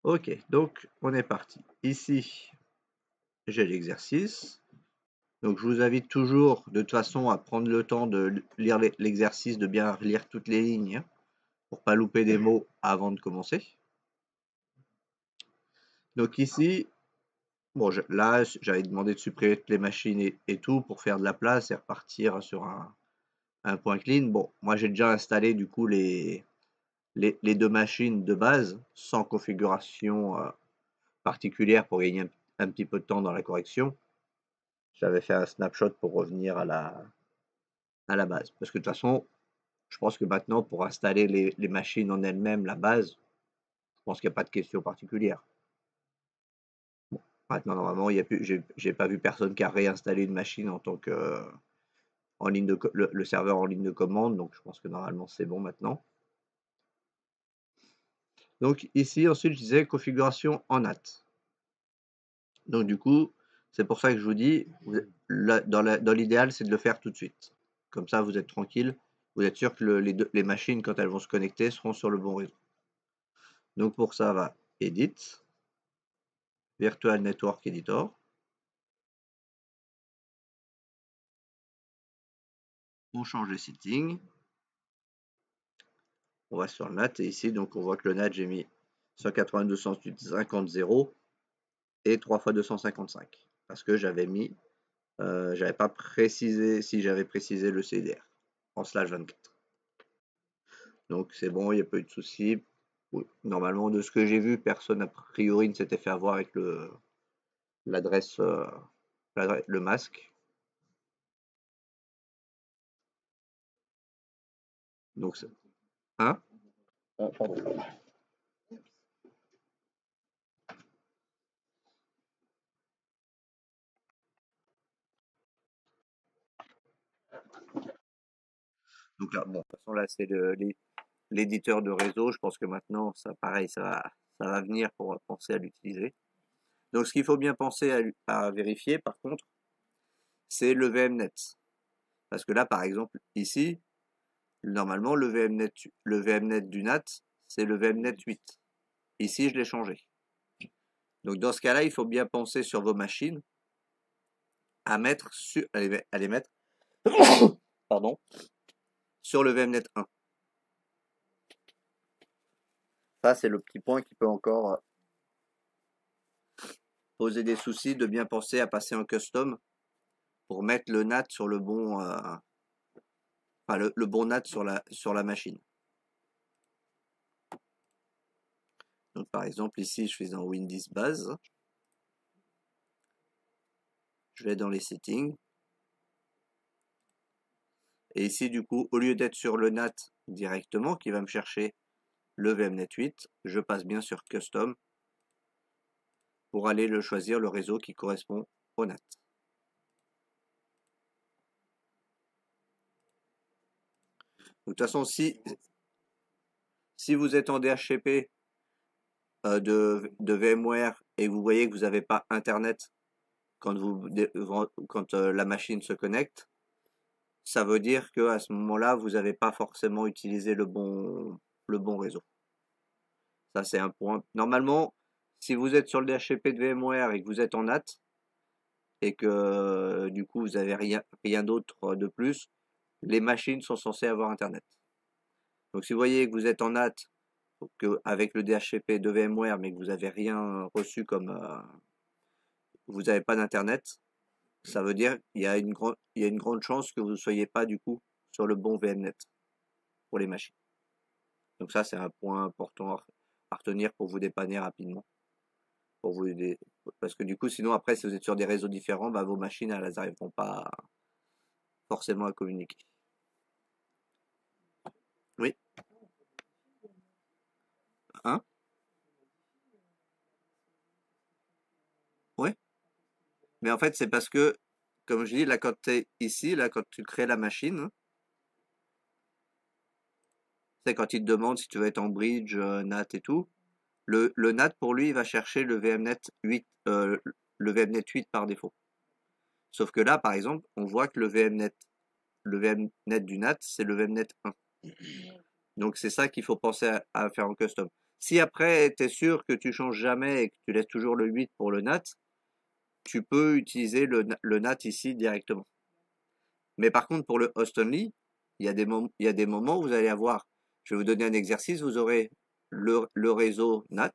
Ok, donc on est parti. Ici, j'ai l'exercice. Donc je vous invite toujours de toute façon à prendre le temps de lire l'exercice, de bien lire toutes les lignes, hein, pour pas louper des mots avant de commencer. Donc ici, bon, là, j'avais demandé de supprimer toutes les machines et tout pour faire de la place et repartir sur un point clean. Bon, moi j'ai déjà installé du coup les deux machines de base sans configuration particulière pour gagner un petit peu de temps dans la correction. J'avais fait un snapshot pour revenir à la base. Parce que de toute façon, je pense que maintenant, pour installer les machines en elles-mêmes, la base, je pense qu'il n'y a pas de question particulière. Bon, maintenant, normalement, il y a plus, j'ai pas vu personne qui a réinstallé une machine en tant que en ligne de le serveur en ligne de commande, donc je pense que normalement c'est bon maintenant. Donc ici, ensuite, je disais configuration en NAT. Donc du coup, c'est pour ça que je vous dis, dans l'idéal, c'est de le faire tout de suite. Comme ça, vous êtes tranquille. Vous êtes sûr que les machines, quand elles vont se connecter, seront sur le bon réseau. Donc pour ça, va Edit, Virtual Network Editor. On change les settings. On va sur le NAT et ici, donc on voit que le NAT, j'ai mis 192.168.50.0 et 3 fois 255 parce que j'avais mis, j'avais pas précisé si j'avais précisé le CDR en /24. Donc c'est bon, il n'y a pas eu de souci. Normalement, de ce que j'ai vu, personne a priori ne s'était fait avoir avec l'adresse, le masque. Donc c'est hein? Pardon. Donc là, bon, de toute façon là c'est l'éditeur de réseau. Je pense que maintenant, ça pareil, ça va venir pour penser à l'utiliser. Donc ce qu'il faut bien penser à vérifier, par contre, c'est le VMnet. Parce que là, par exemple, ici, normalement, le VMnet du NAT, c'est le VMnet 8. Ici, je l'ai changé. Donc dans ce cas-là, il faut bien penser sur vos machines à les mettre pardon, sur le VMnet 1. Ça, c'est le petit point qui peut encore poser des soucis, de bien penser à passer en custom pour mettre le NAT sur le bon, enfin le bon NAT sur la machine. Donc par exemple ici, je fais dans Windows base. Je vais dans les settings. Et ici, du coup, au lieu d'être sur le NAT directement, qui va me chercher le VMnet 8, je passe bien sur Custom pour aller choisir le réseau qui correspond au NAT. De toute façon, si vous êtes en DHCP de VMware et que vous voyez que vous n'avez pas Internet quand la machine se connecte, ça veut dire qu'à ce moment-là, vous n'avez pas forcément utilisé le bon réseau. Ça, c'est un point. Normalement, si vous êtes sur le DHCP de VMware et que vous êtes en NAT, et que du coup, vous n'avez rien d'autre de plus, les machines sont censées avoir Internet. Donc, si vous voyez que vous êtes en NAT, avec le DHCP de VMware, mais que vous n'avez rien reçu comme vous n'avez pas d'internet, ça veut dire qu'il y a une grande chance que vous ne soyez pas du coup sur le bon VMnet pour les machines. Donc ça, c'est un point important à retenir pour vous dépanner rapidement. Parce que du coup, sinon après, si vous êtes sur des réseaux différents, bah, vos machines, elles n'arriveront pas forcément à communiquer. Oui. Hein? Oui. Mais en fait, c'est parce que, comme je dis, là, quand tu es ici, là, quand tu crées la machine, c'est quand il te demande si tu veux être en bridge, NAT et tout. Le NAT, pour lui, il va chercher le VMnet 8, le VMnet 8 par défaut. Sauf que là, par exemple, on voit que le VMnet du NAT, c'est le VMnet 1. Donc c'est ça qu'il faut penser à faire en custom. Si après, tu es sûr que tu changes jamais et que tu laisses toujours le 8 pour le NAT, tu peux utiliser le NAT ici directement. Mais par contre, pour le host only, il y a des moments où vous allez avoir, je vais vous donner un exercice, vous aurez le réseau NAT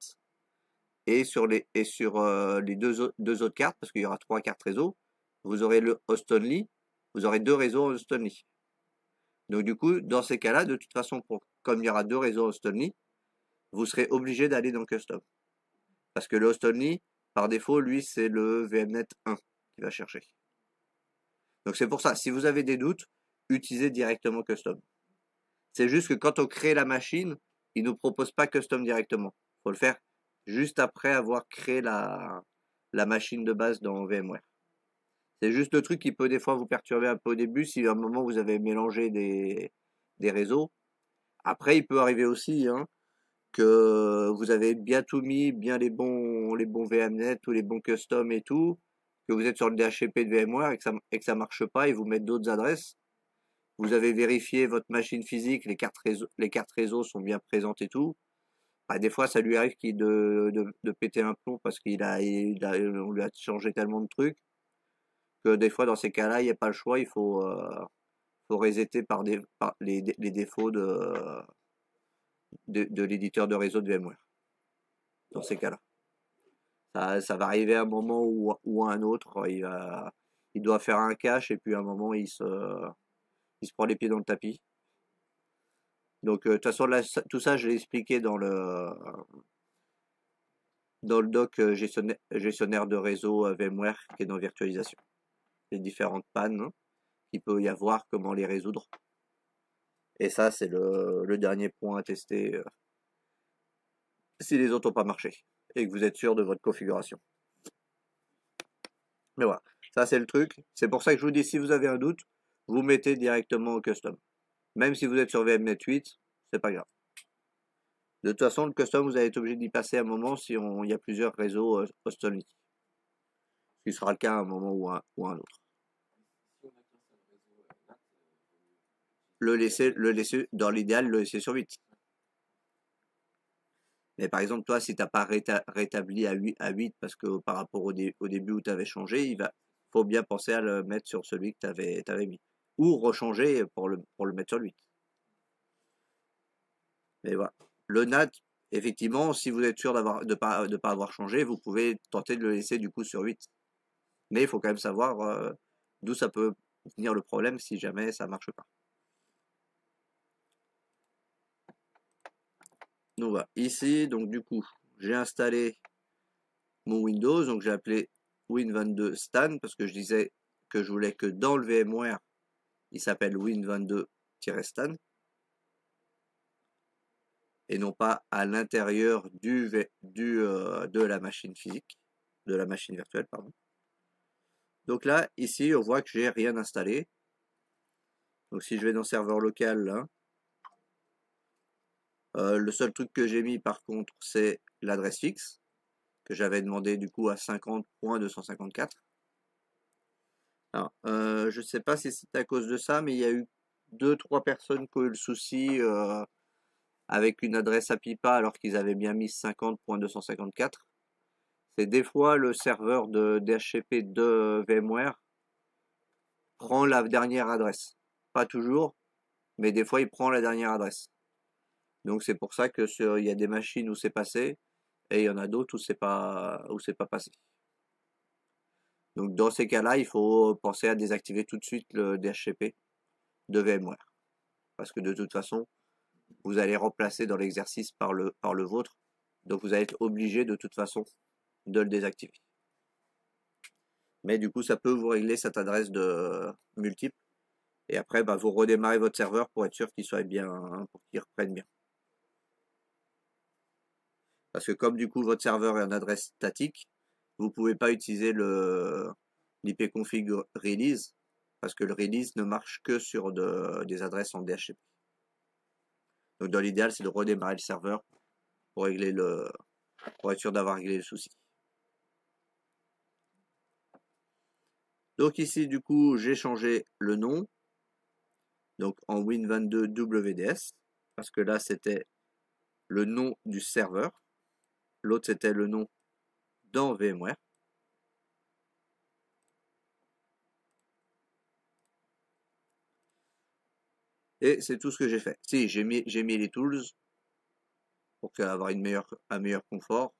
et sur les deux autres cartes, parce qu'il y aura trois cartes réseau, vous aurez le host only, vous aurez deux réseaux host only. Donc du coup, dans ces cas-là, de toute façon, comme il y aura deux réseaux host only, vous serez obligé d'aller dans custom. Parce que le host only, par défaut, lui, c'est le VMnet 1 qui va chercher. Donc c'est pour ça, si vous avez des doutes, utilisez directement custom. C'est juste que quand on crée la machine, il ne nous propose pas custom directement. Il faut le faire juste après avoir créé la machine de base dans VMware. C'est juste le truc qui peut des fois vous perturber un peu au début si à un moment vous avez mélangé des réseaux. Après, il peut arriver aussi que vous avez bien tout mis, bien les bons VMnet ou les bons customs et tout, que vous êtes sur le DHCP de VMware et que ça marche pas et vous mettez d'autres adresses. Vous avez vérifié votre machine physique, les cartes réseau sont bien présentes et tout. Bah, des fois, ça lui arrive de péter un plomb parce on lui a changé tellement de trucs que des fois, dans ces cas-là, il n'y a pas le choix, faut resetter par les défauts de l'éditeur de réseau de VMware. Dans ces cas-là. Ça va arriver à un moment ou à un autre, il doit faire un cache et puis à un moment, il se prend les pieds dans le tapis. Donc, de toute façon, là, tout ça, je l'ai expliqué dans le doc gestionnaire de réseau VMware qui est dans virtualisation. Les différentes pannes qu'il peut y avoir, comment les résoudre. Et ça, c'est le dernier point à tester si les autres n'ont pas marché et que vous êtes sûr de votre configuration. Mais voilà, ça c'est le truc. C'est pour ça que je vous dis, si vous avez un doute, vous mettez directement au custom. Même si vous être sur VMnet 8, c'est pas grave. De toute façon, le custom, vous allez être obligé d'y passer à un moment si il y a plusieurs réseaux host only. Ce qui sera le cas à un moment ou à un autre. Le laisser, dans l'idéal, le laisser sur 8. Mais par exemple, toi, si tu n'as pas rétabli à 8 parce que par rapport au début où tu avais changé, faut bien penser à le mettre sur celui que tu avais mis. Ou rechanger pour le mettre sur le 8. Mais voilà. Le NAT, effectivement, si vous êtes sûr de pas avoir changé, vous pouvez tenter de le laisser du coup sur 8. Mais il faut quand même savoir d'où ça peut venir le problème si jamais ça marche pas. Donc voilà. Ici, donc du coup, j'ai installé mon Windows, donc j'ai appelé Win22 Stan parce que je disais que je voulais que dans le VMware, il s'appelle Win22-Stan et non pas à l'intérieur de la machine physique, de la machine virtuelle, pardon. Donc là, ici, on voit que j'ai rien installé. Donc si je vais dans serveur local, là, le seul truc que j'ai mis par contre, c'est l'adresse fixe que j'avais demandé du coup à 50.254. Alors, je ne sais pas si c'est à cause de ça, mais il y a eu 2-3 personnes qui ont eu le souci avec une adresse APIPA alors qu'ils avaient bien mis 50.254. C'est des fois le serveur de DHCP de VMware prend la dernière adresse. Pas toujours, mais des fois il prend la dernière adresse. Donc c'est pour ça que il y a des machines où c'est passé et il y en a d'autres où c'est pas passé. Donc dans ces cas-là, il faut penser à désactiver tout de suite le DHCP de VMware. Parce que de toute façon, vous allez remplacer dans l'exercice par le vôtre. Donc vous allez être obligé de toute façon de le désactiver. Mais du coup, ça peut vous régler cette adresse de multiple. Et après, vous redémarrez votre serveur pour être sûr qu'il soit bien, pour qu'il reprenne bien. Parce que comme du coup votre serveur est en adresse statique, vous pouvez pas utiliser l'ipconfig release parce que le release ne marche que sur des adresses en DHCP. Donc dans l'idéal, c'est de redémarrer le serveur pour pour être sûr d'avoir réglé le souci. Donc ici, du coup, j'ai changé le nom. Donc en Win22 WDS. Parce que là, c'était le nom du serveur. L'autre, c'était le nom dans VMware. Et c'est tout ce que j'ai fait. Si, j'ai mis les tools pour avoir un meilleur confort,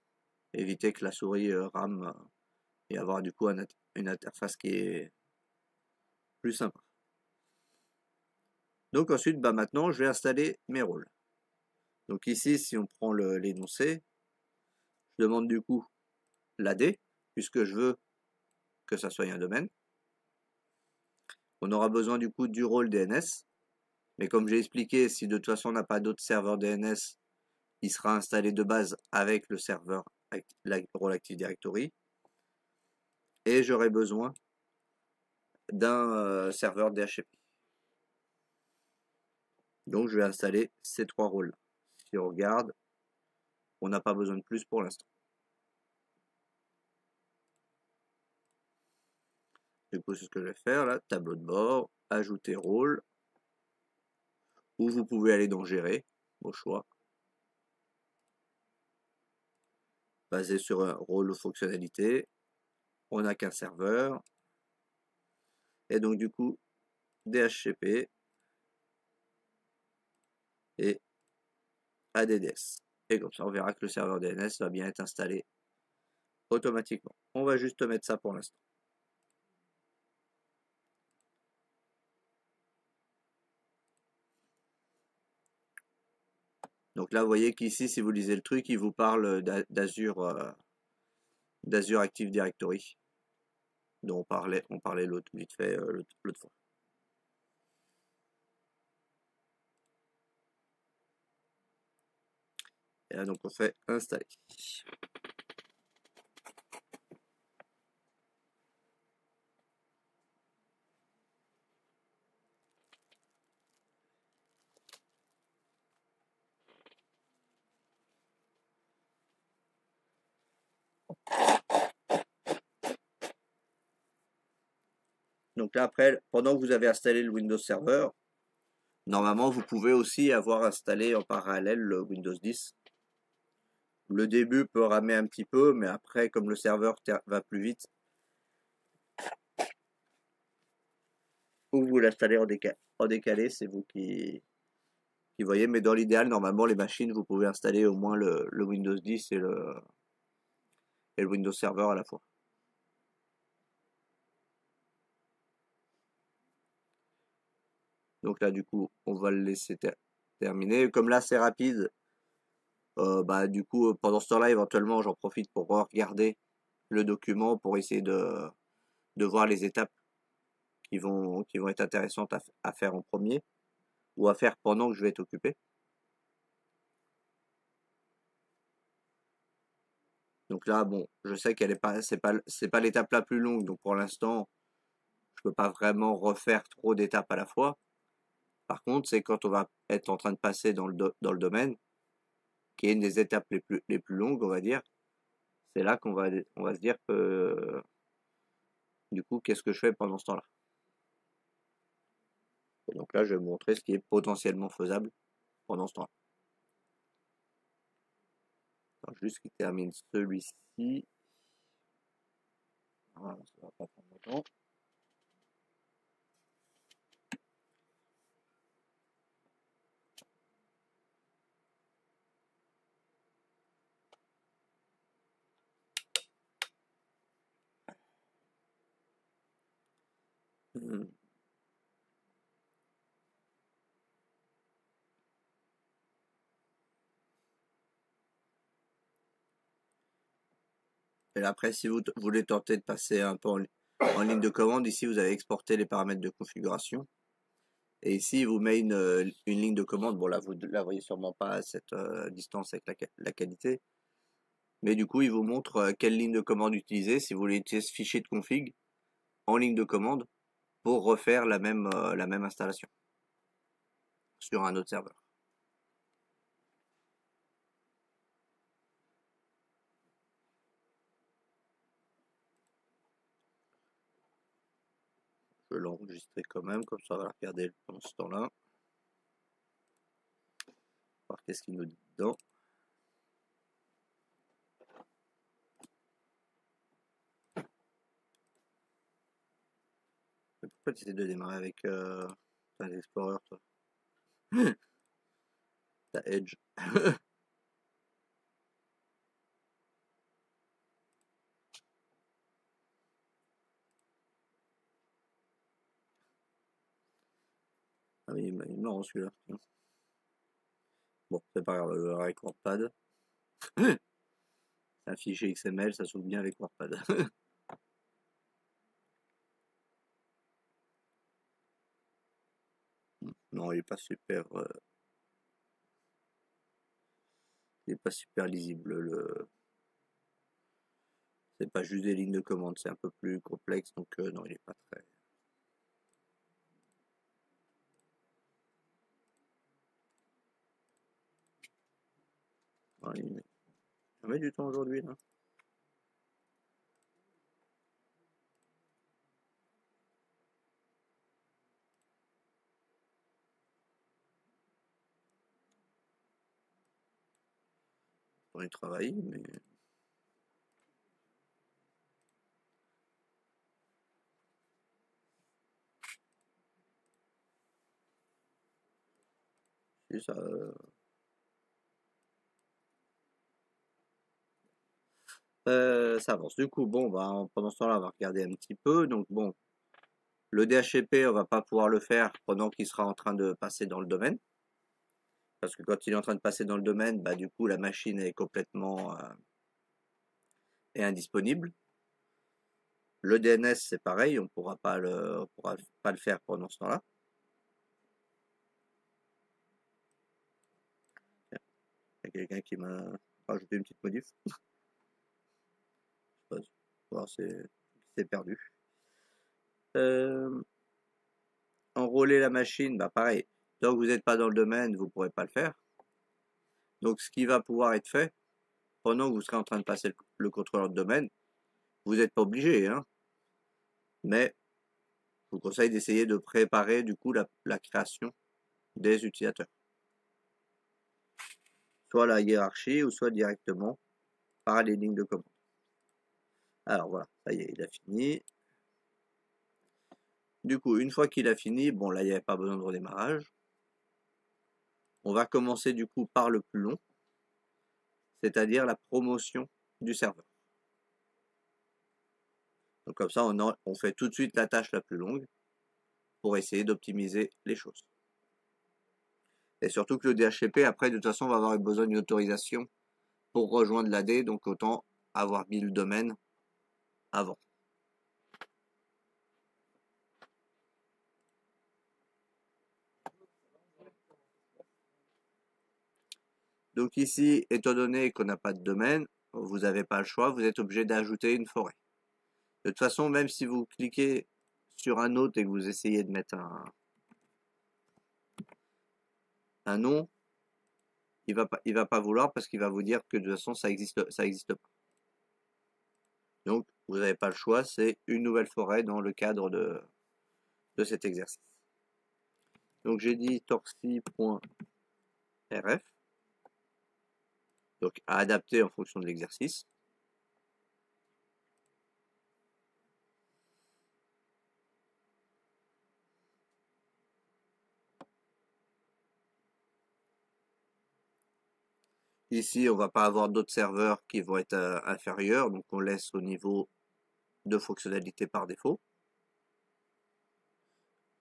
éviter que la souris rame et avoir du coup une interface qui est plus sympa. Donc ensuite, bah maintenant, je vais installer mes rôles. Donc ici, si on prend l'énoncé, je demande du coup l'AD, puisque je veux que ça soit un domaine. On aura besoin du coup du rôle DNS. Mais comme j'ai expliqué, si de toute façon on n'a pas d'autres serveurs DNS, il sera installé de base avec le serveur rôle Active Directory. Et j'aurai besoin d'un serveur DHCP. Donc je vais installer ces trois rôles. Si on regarde, on n'a pas besoin de plus pour l'instant. Du coup, c'est ce que je vais faire là, tableau de bord, ajouter rôle, ou vous pouvez aller dans gérer, au choix. Basé sur un rôle ou fonctionnalité, on n'a qu'un serveur, et donc du coup, DHCP et ADDS. Et comme ça, on verra que le serveur DNS va bien être installé automatiquement. On va juste mettre ça pour l'instant. Donc là, vous voyez qu'ici, si vous lisez le truc, il vous parle d'Azure Active Directory, dont on parlait l'autre vite fait l'autre fois. Et là, donc on fait installer. Donc là, après, pendant que vous avez installé le Windows Server, normalement, vous pouvez aussi avoir installé en parallèle le Windows 10. Le début peut ramer un petit peu, mais après, comme le serveur va plus vite, ou vous l'installez en décalé, c'est vous qui voyez. Mais dans l'idéal, normalement, les machines, vous pouvez installer au moins le Windows 10 et le Windows Server à la fois. Donc là, du coup, on va le laisser terminer. Comme là, c'est rapide, bah, du coup, pendant ce temps-là, éventuellement, j'en profite pour regarder le document pour essayer de voir les étapes qui vont être intéressantes à faire en premier ou à faire pendant que je vais être occupé. Donc là, bon, je sais qu'elle est pas, c'est pas l'étape la plus longue, donc pour l'instant, je peux pas vraiment refaire trop d'étapes à la fois. Par contre, c'est quand on va être en train de passer dans le domaine, qui est une des étapes les plus longues, on va dire. C'est là on va se dire que, du coup, qu'est-ce que je fais pendant ce temps-là? Et donc là, je vais vous montrer ce qui est potentiellement faisable pendant ce temps-là. Alors, juste qu'il termine celui-ci. Voilà, ça va pas prendre longtemps. Et après, si vous voulez tenter de passer un peu en ligne de commande, ici vous avez exporté les paramètres de configuration. Et ici, il vous met une ligne de commande. Bon, là, vous la voyez sûrement pas à cette distance avec la qualité. Mais du coup, il vous montre quelle ligne de commande utiliser si vous voulez utiliser ce fichier de config en ligne de commande pour refaire la même installation sur un autre serveur. Je vais l'enregistrer quand même, comme ça on va regarder pendant ce temps-là. Voir qu'est-ce qu'il nous dit dedans. Pourquoi tu essaies de démarrer avec un Explorer, toi? T'as Edge. Ah oui, il est marrant celui-là. Tiens. Bon, c'est pas grave, le avec WordPad. C'est un fichier XML, ça s'ouvre bien avec WordPad. Non, il est pas super lisible. C'est pas juste des lignes de commande, c'est un peu plus complexe, donc non, il est pas très. Ouais, il met du temps aujourd'hui là. Bon, il travaille, mais si ça. Ça avance. Du coup, bon, bah, pendant ce temps-là, on va regarder un petit peu. Donc bon, le DHCP, on va pas pouvoir le faire pendant qu'il sera en train de passer dans le domaine. Parce que quand il est en train de passer dans le domaine, bah, du coup, la machine est complètement est indisponible. Le DNS, c'est pareil, on pourra pas le faire pendant ce temps-là. Il y a quelqu'un qui m'a rajouté une petite modif. Bon, c'est perdu. Euh, Enrôler la machine, bah pareil. Tant que vous n'êtes pas dans le domaine, vous ne pourrez pas le faire. Donc, ce qui va pouvoir être fait, pendant que vous serez en train de passer le contrôleur de domaine, vous n'êtes pas obligé, hein, mais je vous conseille d'essayer de préparer du coup la création des utilisateurs. Soit la hiérarchie ou soit directement par les lignes de commande. Alors voilà, ça y est, il a fini. Du coup, une fois qu'il a fini, bon là il n'y avait pas besoin de redémarrage. On va commencer du coup par le plus long, c'est-à-dire la promotion du serveur. Donc comme ça, on fait tout de suite la tâche la plus longue pour essayer d'optimiser les choses. Et surtout que le DHCP, après, de toute façon, va avoir besoin d'une autorisation pour rejoindre l'AD, donc autant avoir mis le domaine avant. Donc ici, étant donné qu'on n'a pas de domaine, vous n'avez pas le choix, vous êtes obligé d'ajouter une forêt. De toute façon, même si vous cliquez sur un autre et que vous essayez de mettre un nom, il va pas vouloir parce qu'il va vous dire que de toute façon, ça existe pas. Donc, vous n'avez pas le choix, c'est une nouvelle forêt dans le cadre de cet exercice. Donc, j'ai dit torsi.rf, donc à adapter en fonction de l'exercice. Ici, on va pas avoir d'autres serveurs qui vont être inférieurs, donc on laisse au niveau de fonctionnalité par défaut.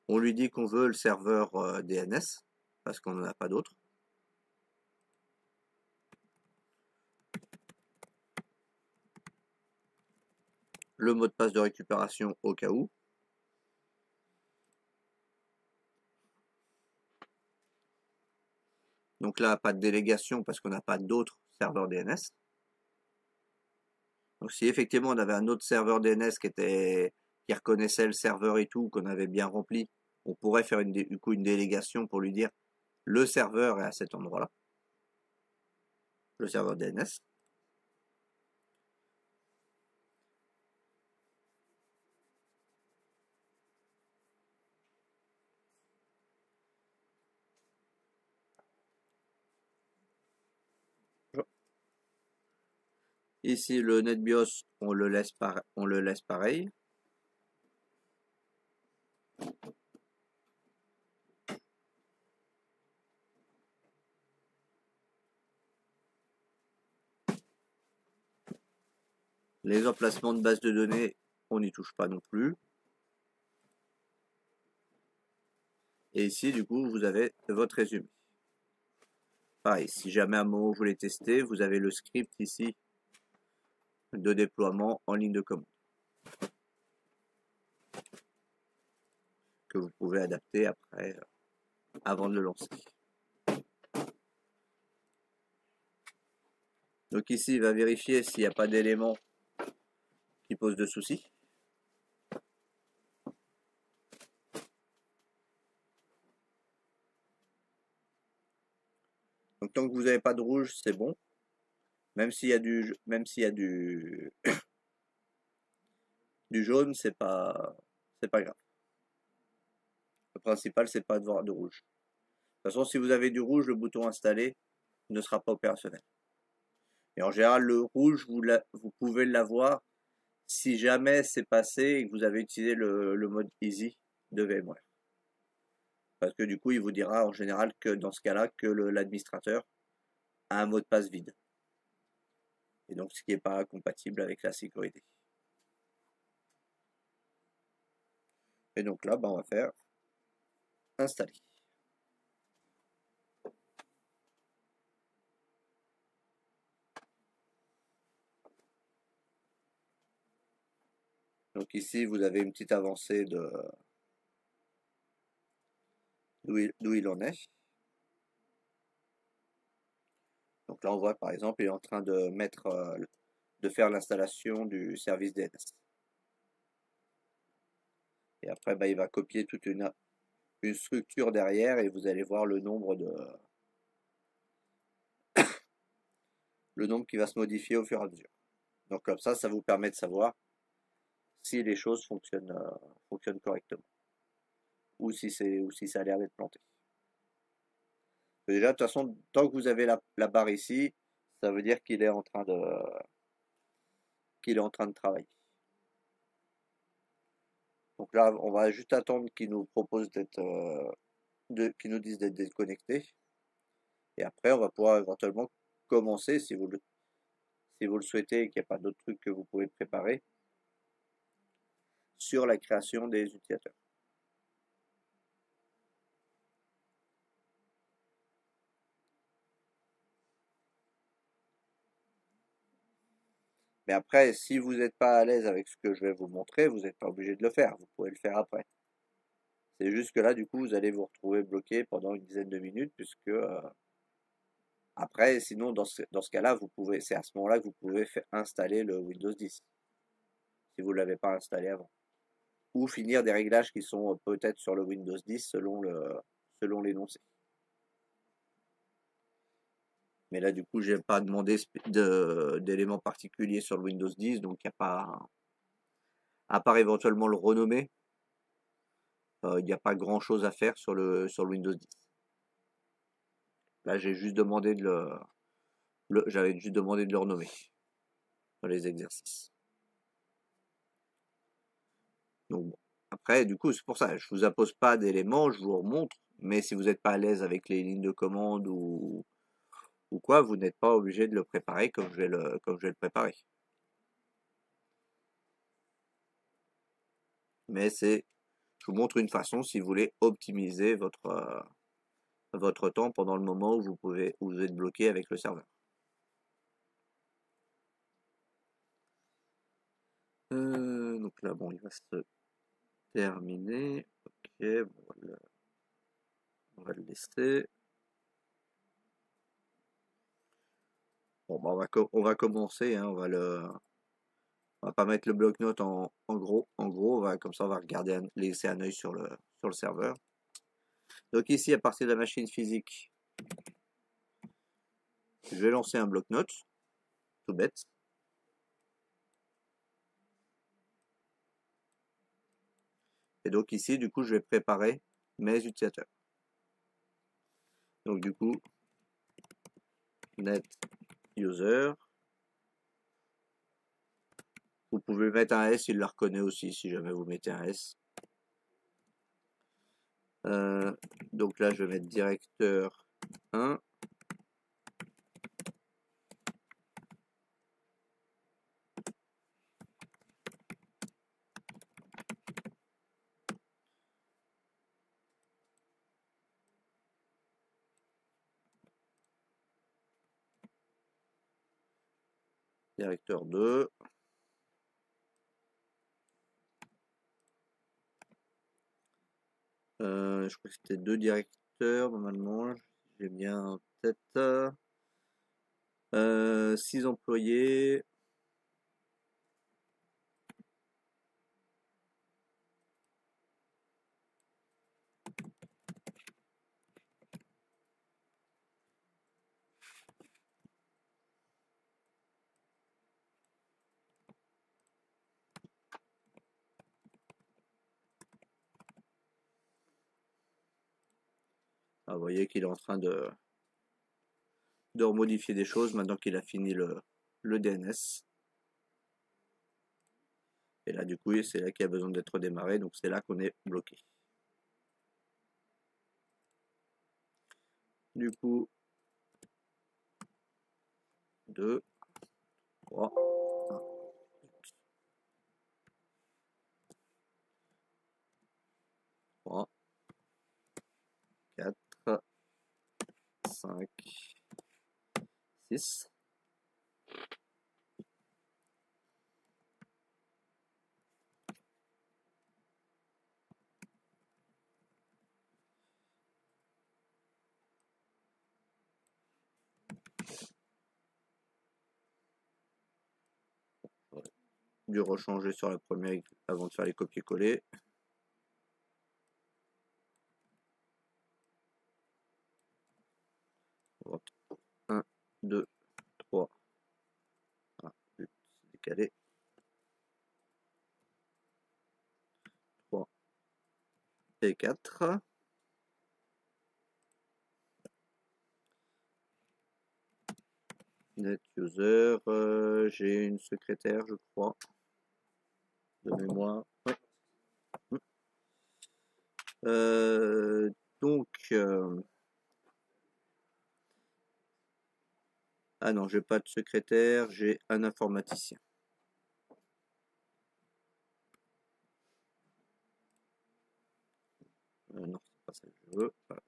On lui dit qu'on veut le serveur DNS, parce qu'on n'en a pas d'autre. Le mot de passe de récupération au cas où. Donc là, pas de délégation parce qu'on n'a pas d'autres serveurs DNS. Donc si effectivement on avait un autre serveur DNS qui reconnaissait le serveur et tout, qu'on avait bien rempli, on pourrait faire du coup une délégation pour lui dire le serveur est à cet endroit-là, le serveur DNS. Ici le NetBIOS, on le laisse pareil. Les emplacements de base de données, on n'y touche pas non plus. Et ici, du coup, vous avez votre résumé. Pareil, si jamais à un moment vous voulez tester, vous avez le script ici de déploiement en ligne de commande que vous pouvez adapter après, avant de le lancer. Donc ici, il va vérifier s'il n'y a pas d'éléments qui posent de soucis. Donc tant que vous n'avez pas de rouge, c'est bon. Même s'il y a du du jaune, c'est pas grave. Le principal, c'est pas de voir de rouge. De toute façon, si vous avez du rouge, le bouton installer ne sera pas opérationnel. Et en général, le rouge, vous pouvez l'avoir si jamais c'est passé et que vous avez utilisé le mode easy de VMware. Parce que du coup, il vous dira en général que dans ce cas-là, que l'administrateur a un mot de passe vide. Et donc, ce qui n'est pas compatible avec la sécurité. Et donc là, on va faire installer. Donc ici, vous avez une petite avancée d'où il en est. Donc là, on voit par exemple, il est en train de de faire l'installation du service DNS. Et après, il va copier toute une structure derrière et vous allez voir le nombre qui va se modifier au fur et à mesure. Donc comme ça vous permet de savoir si les choses fonctionnent correctement ou si ça a l'air d'être planté. Déjà, de toute façon, tant que vous avez la barre ici, ça veut dire qu'il est en train de travailler. Donc là, on va juste attendre qu'il nous propose qu'il nous dise d'être déconnecté. Et après, on va pouvoir éventuellement commencer, si vous le souhaitez et qu'il n'y a pas d'autres trucs que vous pouvez préparer, sur la création des utilisateurs. Mais après, si vous n'êtes pas à l'aise avec ce que je vais vous montrer, vous n'êtes pas obligé de le faire. Vous pouvez le faire après. C'est juste que là, du coup, vous allez vous retrouver bloqué pendant une dizaine de minutes, puisque après, sinon, dans ce cas-là, c'est à ce moment-là que vous pouvez installer le Windows 10, si vous ne l'avez pas installé avant. Ou finir des réglages qui sont peut-être sur le Windows 10 selon l'énoncé. Mais là, du coup, je n'ai pas demandé d'éléments particuliers sur le Windows 10, donc il n'y a pas, à part éventuellement le renommer, il n'y a pas grand chose à faire sur le Windows 10. Là, j'ai juste demandé j'avais juste demandé de le renommer dans les exercices. Donc bon. Après, du coup, c'est pour ça, je vous impose pas d'éléments, je vous remontre, mais si vous n'êtes pas à l'aise avec les lignes de commande ou quoi, vous n'êtes pas obligé de le préparer comme je vais le préparer. Mais je vous montre une façon si vous voulez optimiser votre temps pendant le moment où vous êtes bloqué avec le serveur. Donc là, bon, il va se terminer. Ok, bon, on va le laisser. Bon, on va commencer, hein, on va pas mettre le bloc-notes en gros. En gros, comme ça, on va laisser un œil sur le serveur. Donc ici, à partir de la machine physique, je vais lancer un bloc-notes, tout bête. Et donc ici, du coup, je vais préparer mes utilisateurs. Donc du coup, net user. Vous pouvez mettre un S, il la reconnaît aussi si jamais vous mettez un S. Donc là, je vais mettre directeur 1. directeur 2. Je crois que c'était 2 directeurs normalement. J'ai bien en tête. 6 employés. Ah, vous voyez qu'il est en train de remodifier des choses maintenant qu'il a fini le DNS. Et là, du coup, c'est là qu'il a besoin d'être redémarré, donc c'est là qu'on est bloqué. Du coup, 2, 3, 1, 3, 4, 5, 6. J'aurais dû rechanger sur la première avant de faire les copier-coller. 1, 2, 3. Ah, c'est décalé. 3 et 4. Net user, j'ai une secrétaire, je crois, de mémoire. Ouais. Donc, ah non, j'ai pas de secrétaire, j'ai un informaticien. Non, c'est pas ça que je veux. Voilà,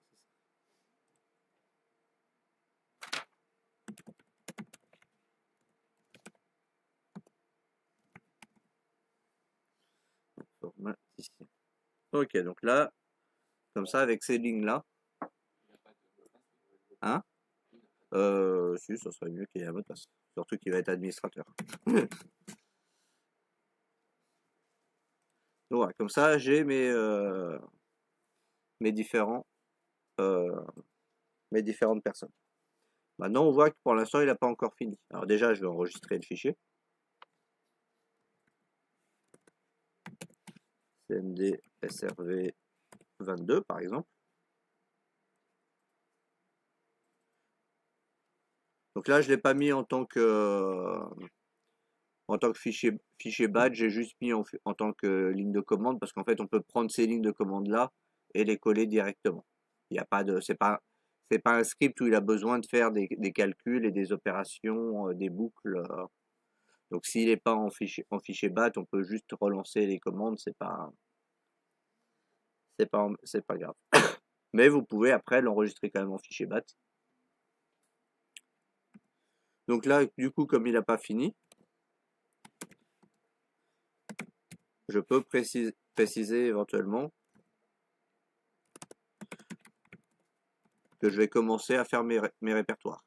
informaticien. Ok, donc là, comme ça, avec ces lignes-là, hein, si, ça serait mieux qu'il y ait un mot de passe. Surtout qu'il va être administrateur. Donc voilà, comme ça, j'ai mes différents, euh, mes différentes personnes. Maintenant, on voit que pour l'instant, il n'a pas encore fini. Alors déjà, je vais enregistrer le fichier. CMD SRV 22, par exemple. Donc là, je ne l'ai pas mis en tant que fichier badge, j'ai juste mis en tant que ligne de commande parce qu'en fait, on peut prendre ces lignes de commande là et les coller directement. Il n'y a pas de, c'est pas un script où il a besoin de faire des calculs et des opérations, des boucles. Donc s'il n'est pas en fichier bat, on peut juste relancer les commandes, c'est pas grave. Mais vous pouvez après l'enregistrer quand même en fichier bat. Donc là, du coup, comme il n'a pas fini, je peux préciser éventuellement que je vais commencer à faire mes répertoires.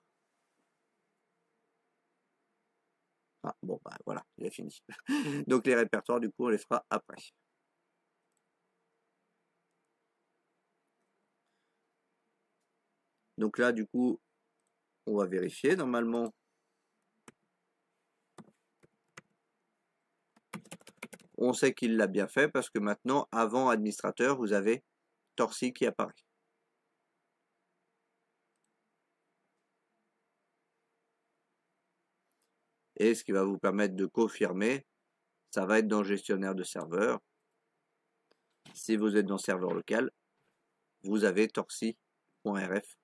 Ah, bon, bah voilà, il a fini. Donc les répertoires, du coup, on les fera après. Donc là, du coup, on va vérifier. Normalement, on sait qu'il l'a bien fait parce que maintenant, avant administrateur, vous avez Torsi qui apparaît. Et ce qui va vous permettre de confirmer, ça va être dans le gestionnaire de serveur. Si vous êtes dans serveur local, vous avez torsi.rf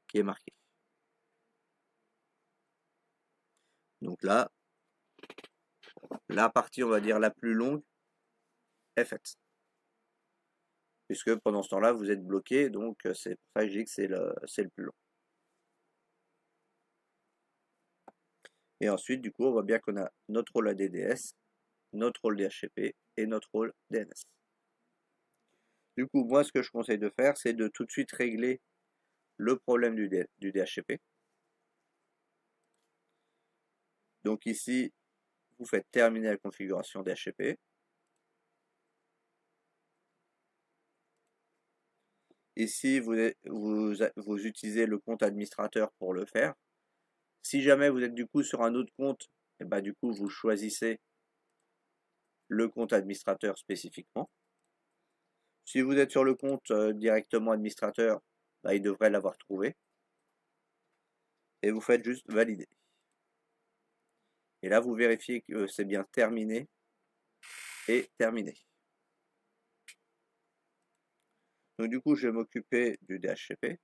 qui est marqué. Donc là, la partie, on va dire, la plus longue est faite. Puisque pendant ce temps-là, vous êtes bloqué, donc c'est pour ça que je dis que c'est le plus long. Et ensuite, du coup, on voit bien qu'on a notre rôle ADDS, notre rôle DHCP et notre rôle DNS. Du coup, moi, ce que je conseille de faire, c'est de tout de suite régler le problème du DHCP. Donc ici, vous faites terminer la configuration DHCP. Ici, vous utilisez le compte administrateur pour le faire. Si jamais vous êtes du coup sur un autre compte, et bah, du coup, vous choisissez le compte administrateur spécifiquement. Si vous êtes sur le compte directement administrateur, bah, il devrait l'avoir trouvé. Et vous faites juste valider. Et là, vous vérifiez que c'est bien terminé et terminé. Donc du coup, je vais m'occuper du DHCP.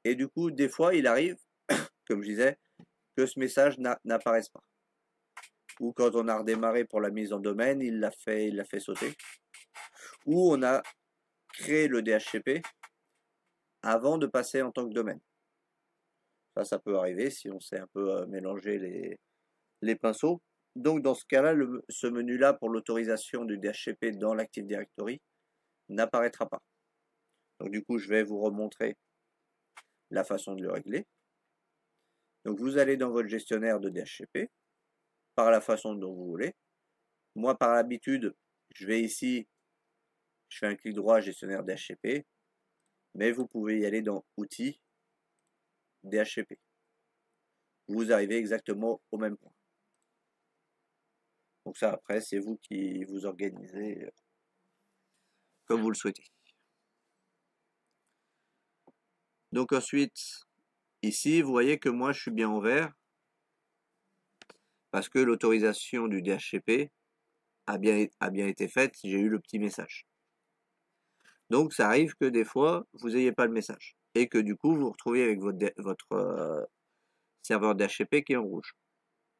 Et du coup, des fois, il arrive, comme je disais, que ce message n'apparaisse pas. Ou quand on a redémarré pour la mise en domaine, il l'a fait sauter. Ou on a créé le DHCP avant de passer en tant que domaine. Ça peut arriver si on sait un peu mélanger les pinceaux. Donc dans ce cas-là, ce menu-là pour l'autorisation du DHCP dans l'Active Directory n'apparaîtra pas. Donc du coup, je vais vous remontrer la façon de le régler. Donc vous allez dans votre gestionnaire de DHCP, par la façon dont vous voulez. Moi, par l'habitude, je vais ici, je fais un clic droit, gestionnaire DHCP, mais vous pouvez y aller dans Outils, DHCP. Vous arrivez exactement au même point. Donc ça, après, c'est vous qui vous organisez comme vous le souhaitez. Donc ensuite, ici, vous voyez que moi, je suis bien en vert parce que l'autorisation du DHCP a bien été faite. J'ai eu le petit message. Donc ça arrive que des fois, vous n'ayez pas le message et que du coup, vous vous retrouvez avec votre serveur DHCP qui est en rouge.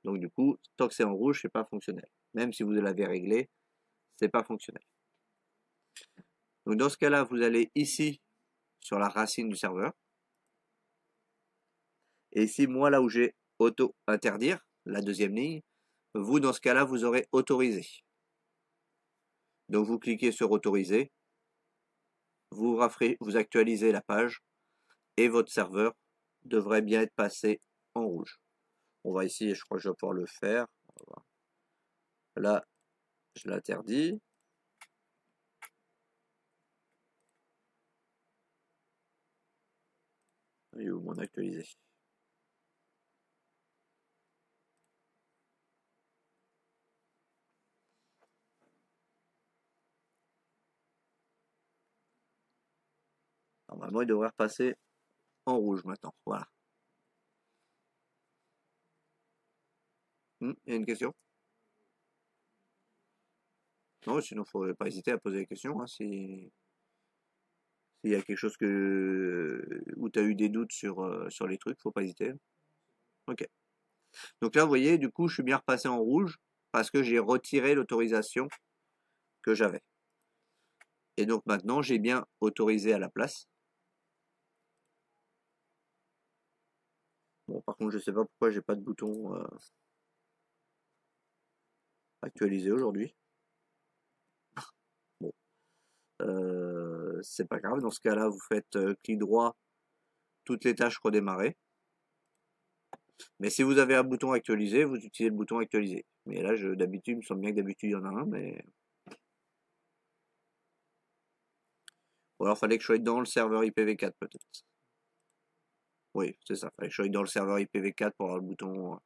Donc du coup, tant que c'est en rouge, c'est pas fonctionnel. Même si vous l'avez réglé, c'est pas fonctionnel. Donc dans ce cas-là, vous allez ici sur la racine du serveur. Et ici, moi, là où j'ai auto interdire, la deuxième ligne, vous, dans ce cas-là, vous aurez autorisé. Donc vous cliquez sur autoriser, vous actualisez la page et votre serveur devrait bien être passé en rouge. On va ici, je crois que je vais pouvoir le faire. Là, je l'interdis. Et où m'en actualiser. Normalement, il devrait repasser en rouge maintenant. Voilà. Il y a une question? Non, sinon, il ne faut pas hésiter à poser la question. Hein, s'il y a quelque chose où tu as eu des doutes sur les trucs, faut pas hésiter. Ok. Donc là, vous voyez, du coup, je suis bien repassé en rouge parce que j'ai retiré l'autorisation que j'avais. Et donc maintenant, j'ai bien autorisé à la place. Bon, par contre, je sais pas pourquoi j'ai pas de bouton actualisé aujourd'hui. Bon, c'est pas grave. Dans ce cas-là, vous faites clic droit, toutes les tâches redémarrer. Mais si vous avez un bouton actualisé, vous utilisez le bouton actualiser. Mais là, d'habitude, il me semble bien que d'habitude, il y en a un, mais... Ou alors, fallait que je sois dans le serveur IPv4, peut-être. Oui, c'est ça. Fallait que je sois dans le serveur IPv4 pour avoir le bouton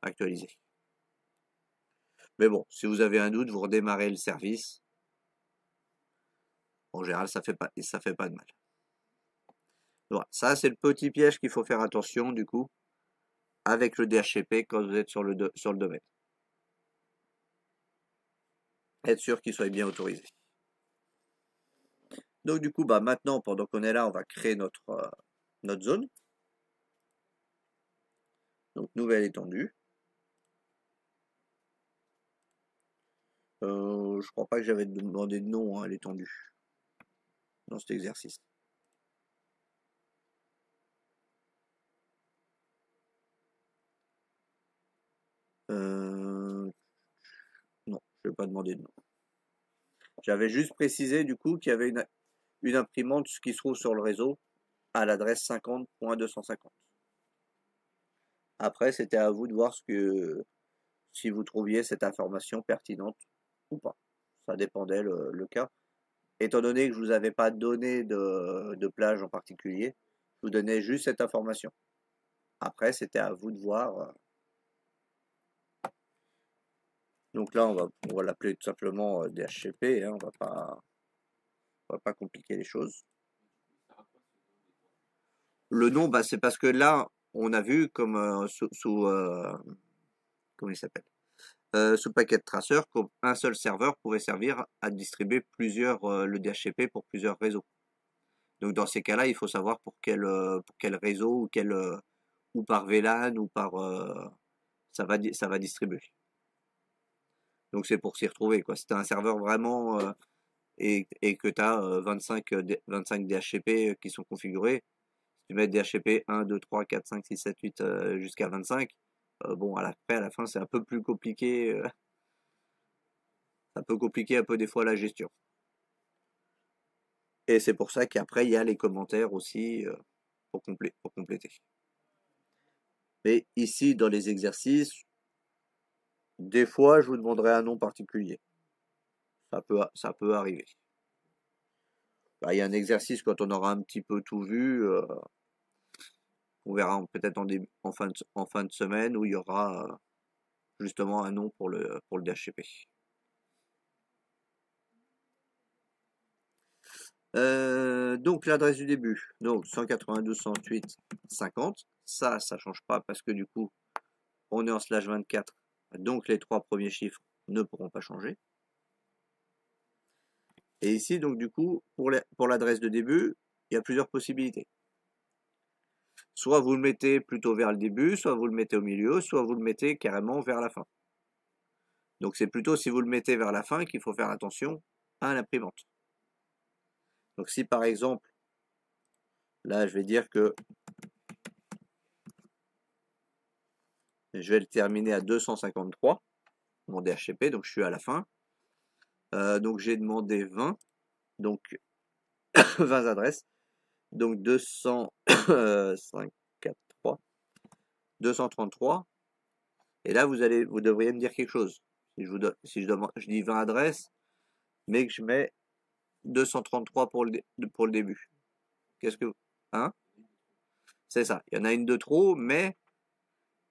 actualisé. Mais bon, si vous avez un doute, vous redémarrez le service. En général, ça fait pas de mal. Voilà. Ça, c'est le petit piège qu'il faut faire attention, du coup, avec le DHCP quand vous êtes sur le domaine. Être sûr qu'il soit bien autorisé. Donc, du coup, bah, maintenant, pendant qu'on est là, on va créer notre zone. Donc, nouvelle étendue. Je crois pas que j'avais demandé de nom à l'étendue dans cet exercice. Euh, non, je vais pas demander de nom. J'avais juste précisé du coup qu'il y avait une imprimante qui se trouve sur le réseau à l'adresse 50.250. Après, c'était à vous de voir si vous trouviez cette information pertinente ou pas. Ça dépendait le cas. Étant donné que je vous avais pas donné de plage en particulier, je vous donnais juste cette information. Après, c'était à vous de voir. Donc là, on va l'appeler tout simplement DHCP, hein, on va pas compliquer les choses. Le nom, bah, c'est parce que là, on a vu comme comment il s'appelle? Sous Packet Tracer, qu'un seul serveur pouvait servir à distribuer le DHCP pour plusieurs réseaux. Donc dans ces cas-là, il faut savoir pour quel réseau ou par VLAN ou ça va distribuer. Donc c'est pour s'y retrouver quoi. Si tu as un serveur vraiment et que tu as 25 DHCP qui sont configurés, si tu mets DHCP 1, 2, 3, 4, 5, 6, 7, 8 jusqu'à 25, bon à la fin c'est un peu plus compliqué, ça peut compliquer un peu des fois la gestion. Et c'est pour ça qu'après il y a les commentaires aussi pour compléter. Mais ici dans les exercices, des fois je vous demanderai un nom particulier. Ça peut arriver. Bah, il y a un exercice quand on aura un petit peu tout vu, on verra peut-être en fin de semaine où il y aura justement un nom pour le DHCP. Donc l'adresse du début, donc 192.108.50, ça change pas parce que du coup on est en /24, donc les trois premiers chiffres ne pourront pas changer. Et ici donc du coup pour l'adresse de début, il y a plusieurs possibilités. Soit vous le mettez plutôt vers le début, soit vous le mettez au milieu, soit vous le mettez carrément vers la fin. Donc c'est plutôt si vous le mettez vers la fin qu'il faut faire attention à l'imprimante. Donc si par exemple, là je vais dire que je vais le terminer à 253, mon DHCP, donc je suis à la fin. Donc j'ai demandé 20, donc 20 adresses, donc 253, 233. Et là vous devriez me dire quelque chose. Si je dis 20 adresses, mais que je mets 233 pour le début. Qu'est-ce que, hein? C'est ça. Il y en a une de trop, mais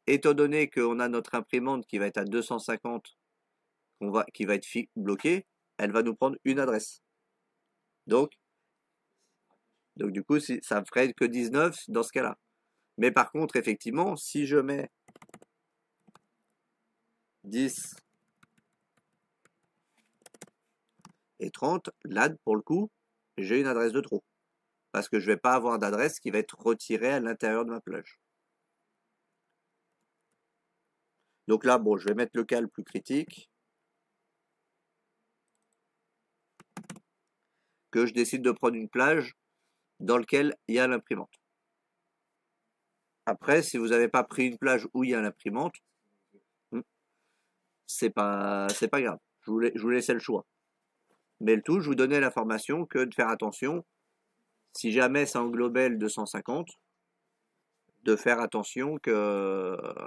étant donné qu'on a notre imprimante qui va être à 250, qui va être bloquée, elle va nous prendre une adresse. Donc du coup, ça ferait que 19 dans ce cas-là. Mais par contre, effectivement, si je mets 10 et 30, là, pour le coup, j'ai une adresse de trop. Parce que je ne vais pas avoir d'adresse qui va être retirée à l'intérieur de ma plage. Donc là, bon, je vais mettre le cas le plus critique. Que je décide de prendre une plage dans laquelle il y a l'imprimante. Après, si vous n'avez pas pris une plage où il y a l'imprimante, c'est pas grave. Je vous laissais le choix. Mais le tout, je vous donnais l'information que de faire attention, si jamais ça englobait le 250, de faire attention de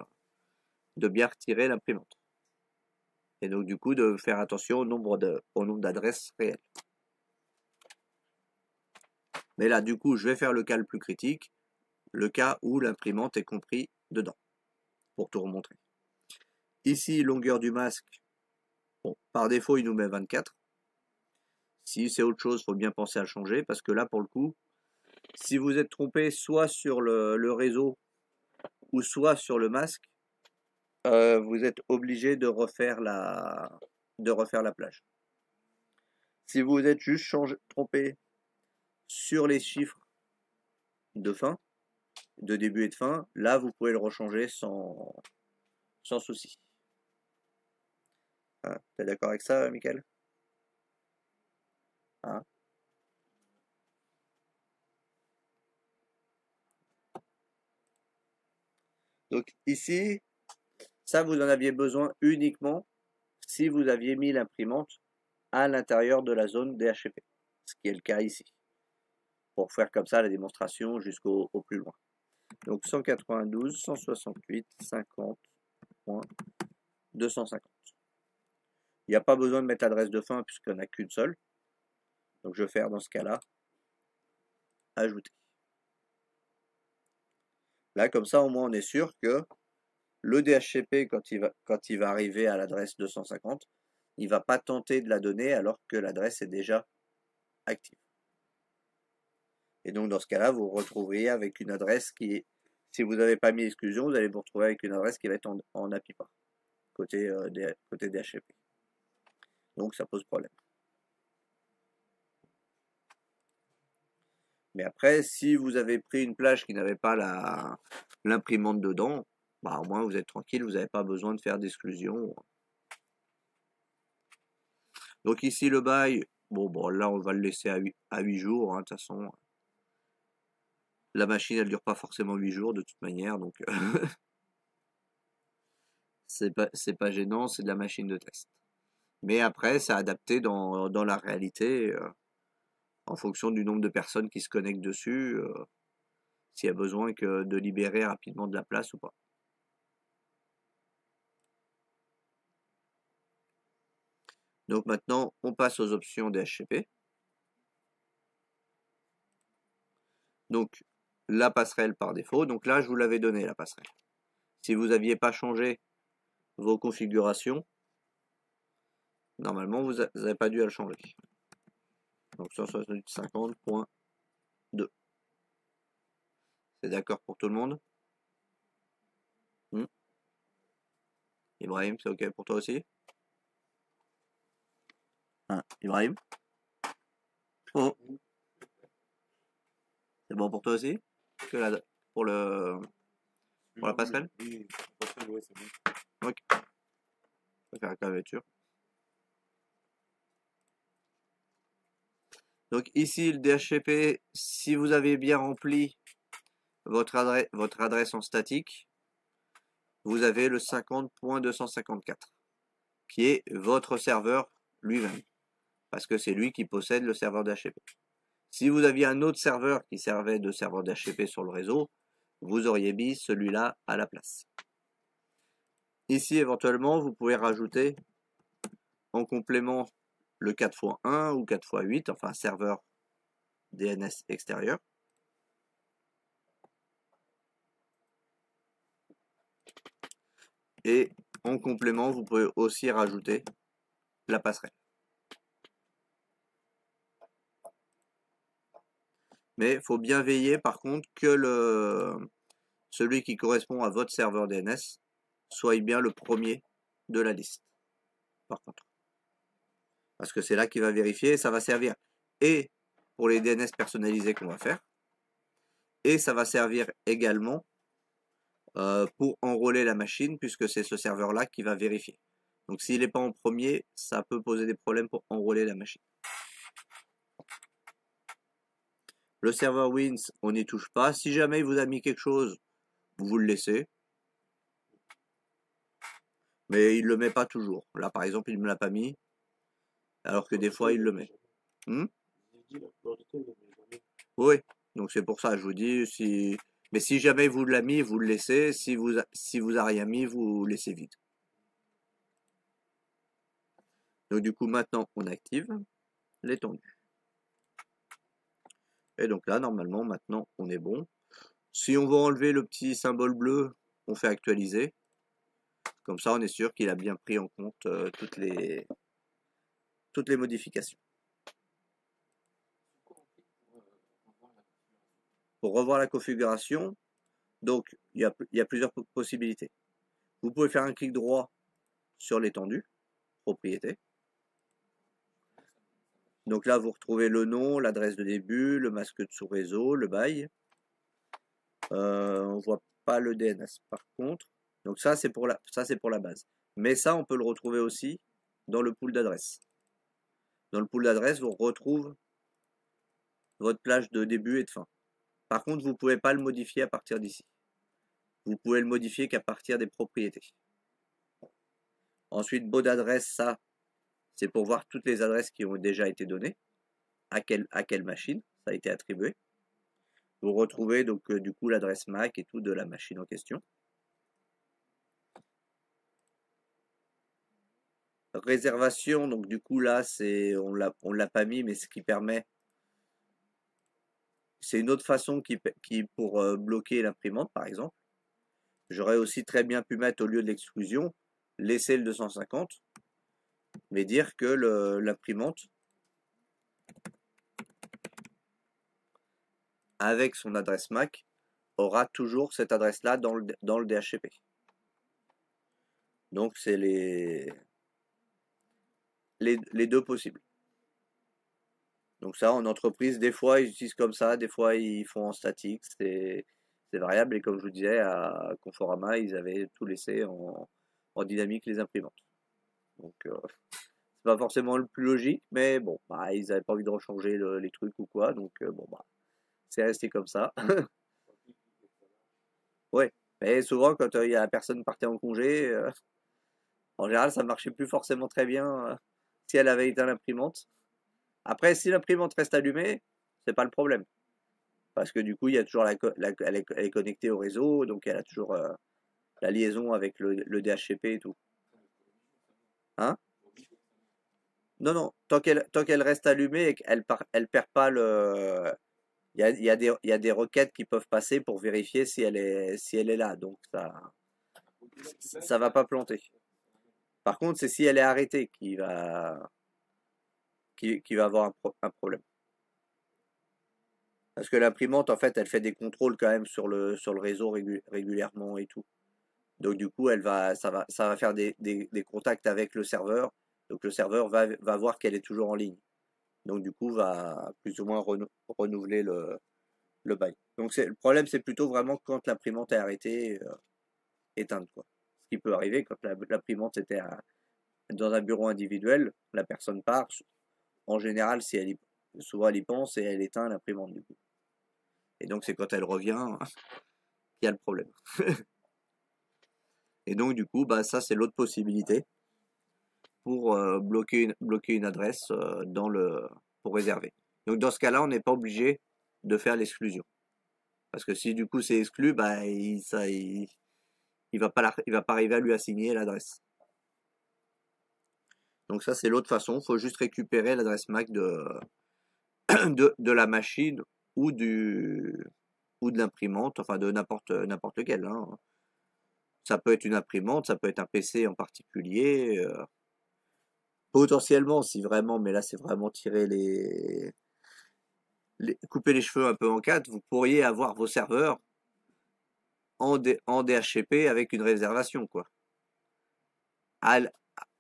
bien retirer l'imprimante. Et donc du coup de faire attention au nombre d'adresses réelles. Mais là du coup je vais faire le cas le plus critique, le cas où l'imprimante est compris dedans, pour tout remontrer. Ici longueur du masque, bon, par défaut il nous met 24. Si c'est autre chose, il faut bien penser à changer, parce que là pour le coup, si vous êtes trompé soit sur le réseau ou soit sur le masque, vous êtes obligé de refaire la plage. Si vous êtes juste trompé sur les chiffres de fin, de début et de fin, là vous pouvez le rechanger sans souci. Hein, t'es d'accord avec ça, Michael? Hein? Donc ici, Ça, vous en aviez besoin uniquement si vous aviez mis l'imprimante à l'intérieur de la zone DHCP, ce qui est le cas ici, pour faire comme ça la démonstration jusqu'au plus loin. Donc 192, 168, 50.250. Il n'y a pas besoin de mettre l'adresse de fin puisqu'il n'y en a qu'une seule. Donc je vais faire dans ce cas-là, ajouter. Là, comme ça, au moins, on est sûr que le DHCP, quand il va arriver à l'adresse 250, il ne va pas tenter de la donner alors que l'adresse est déjà active. Et donc, dans ce cas-là, vous vous retrouveriez avec une adresse qui est, si vous n'avez pas mis exclusion, vous allez vous retrouver avec une adresse qui va être en API-PAR, côté DHCP. Donc, ça pose problème. Mais après, si vous avez pris une plage qui n'avait pas l'imprimante dedans, bah, au moins vous êtes tranquille, vous n'avez pas besoin de faire d'exclusion. Donc ici, le bail, bon, là, on va le laisser à 8 jours, hein, de toute façon. La machine, elle dure pas forcément 8 jours, de toute manière, donc c'est pas gênant, c'est de la machine de test. Mais après, c'est adapté dans la réalité, en fonction du nombre de personnes qui se connectent dessus, s'il y a besoin de libérer rapidement de la place ou pas. Donc maintenant, on passe aux options DHCP. Donc, la passerelle par défaut. Donc là, je vous l'avais donné, la passerelle. Si vous n'aviez pas changé vos configurations, normalement, vous n'avez pas dû à le changer. Donc 168.50.2. C'est d'accord pour tout le monde? Ibrahim, c'est OK pour toi aussi? Ibrahim? Oh, c'est bon pour toi aussi? Pour la passerelle? Oui, la passerelle, ouais, c'est bon. OK. On va faire la claviature. Donc ici, le DHCP, si vous avez bien rempli votre adresse en statique, vous avez le 50.254, qui est votre serveur lui-même, parce que c'est lui qui possède le serveur DHCP. Si vous aviez un autre serveur qui servait de serveur DHCP sur le réseau, vous auriez mis celui-là à la place. Ici, éventuellement, vous pouvez rajouter en complément le 4x1 ou 4x8, enfin serveur DNS extérieur. Et en complément, vous pouvez aussi rajouter la passerelle. Mais il faut bien veiller par contre que celui qui correspond à votre serveur DNS soit bien le premier de la liste. Par contre. Parce que c'est là qu'il va vérifier et ça va servir et pour les DNS personnalisés qu'on va faire. Et ça va servir également pour enrôler la machine puisque c'est ce serveur-là qui va vérifier. Donc s'il n'est pas en premier, ça peut poser des problèmes pour enrôler la machine. Le serveur Wins, on n'y touche pas. Si jamais il vous a mis quelque chose, vous le laissez. Mais il ne le met pas toujours. Là, par exemple, il ne me l'a pas mis. Alors que des fois, il le met. Oui, donc c'est pour ça, je vous dis, mais si jamais vous l'a mis, vous le laissez. Si vous a rien mis, vous laissez vide. Donc du coup, maintenant, on active l'étendue. Et donc là, normalement, maintenant, on est bon. Si on veut enlever le petit symbole bleu, on fait actualiser. Comme ça, on est sûr qu'il a bien pris en compte toutes les modifications. Pour revoir la configuration, donc il y a plusieurs possibilités. Vous pouvez faire un clic droit sur l'étendue, propriété. Donc là, vous retrouvez le nom, l'adresse de début, le masque de sous-réseau, le bail. On voit pas le DNS par contre. Donc ça, c'est pour la base. Mais ça, on peut le retrouver aussi dans le pool d'adresse. Dans le pool d'adresse, vous retrouvez votre plage de début et de fin. Par contre, vous ne pouvez pas le modifier à partir d'ici. Vous pouvez le modifier qu'à partir des propriétés. Ensuite, baud d'adresse, ça, c'est pour voir toutes les adresses qui ont déjà été données, à quelle machine ça a été attribué. Vous retrouvez donc du coup l'adresse MAC et tout de la machine en question. Réservation, donc du coup là, on l'a pas mis, mais ce qui permet, c'est une autre façon pour bloquer l'imprimante, par exemple. J'aurais aussi très bien pu mettre au lieu de l'exclusion, laisser le 250, mais dire que l'imprimante, avec son adresse MAC, aura toujours cette adresse-là dans le DHCP. Donc c'est les deux possibles. Donc ça, en entreprise, des fois ils utilisent comme ça, des fois ils font en statique, c'est variable. Et comme je vous disais, à Conforama, ils avaient tout laissé en dynamique les imprimantes. Donc c'est pas forcément le plus logique, mais bon, bah, ils n'avaient pas envie de rechanger les trucs ou quoi, donc bon bah c'est resté comme ça. Ouais, mais souvent quand il y a la personne partait en congé, en général ça marchait plus forcément très bien si elle avait éteint l'imprimante. Après, si l'imprimante reste allumée, c'est pas le problème. Parce que du coup, il y a toujours elle est connectée au réseau, donc elle a toujours la liaison avec le DHCP et tout. Hein? Non, non, tant qu'elle reste allumée et elle perd pas le. Il y a des requêtes qui peuvent passer pour vérifier si elle est là. Donc ça va pas planter. Par contre, c'est si elle est arrêtée qui va avoir un problème. Parce que l'imprimante, en fait, elle fait des contrôles quand même sur le réseau régulièrement et tout. Donc du coup, ça va faire des contacts avec le serveur. Donc le serveur va voir qu'elle est toujours en ligne. Donc du coup, va plus ou moins renouveler le bail. Donc le problème, c'est plutôt vraiment quand l'imprimante est arrêtée, éteinte, quoi. Ce qui peut arriver quand l'imprimante était dans un bureau individuel, la personne part. En général, souvent elle y pense et elle éteint l'imprimante du coup. Et donc c'est quand elle revient qu'il y a le problème. Et donc du coup, bah ça c'est l'autre possibilité pour bloquer une adresse pour réserver. Donc dans ce cas-là, on n'est pas obligé de faire l'exclusion. Parce que si du coup c'est exclu, bah il va pas arriver à lui assigner l'adresse. Donc ça c'est l'autre façon, il faut juste récupérer l'adresse MAC de la machine ou de l'imprimante, enfin de n'importe lequel, hein. Ça peut être une imprimante, ça peut être un PC en particulier. Potentiellement, si vraiment, mais là c'est vraiment tirer couper les cheveux un peu en quatre, vous pourriez avoir vos serveurs en DHCP avec une réservation, quoi.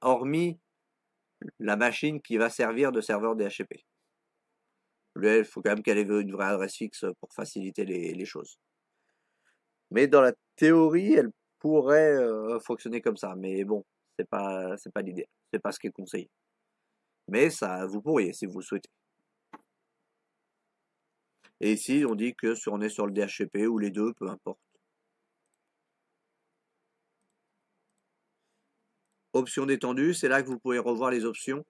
Hormis la machine qui va servir de serveur DHCP. Il faut quand même qu'elle ait une vraie adresse fixe pour faciliter les choses. Mais dans la théorie, elle pourrait fonctionner comme ça. Mais bon, c'est pas l'idée. C'est pas ce qui est conseillé. Mais ça, vous pourriez si vous le souhaitez. Et ici, on dit que on est sur le DHCP ou les deux, peu importe. Options détendues, c'est là que vous pouvez revoir les options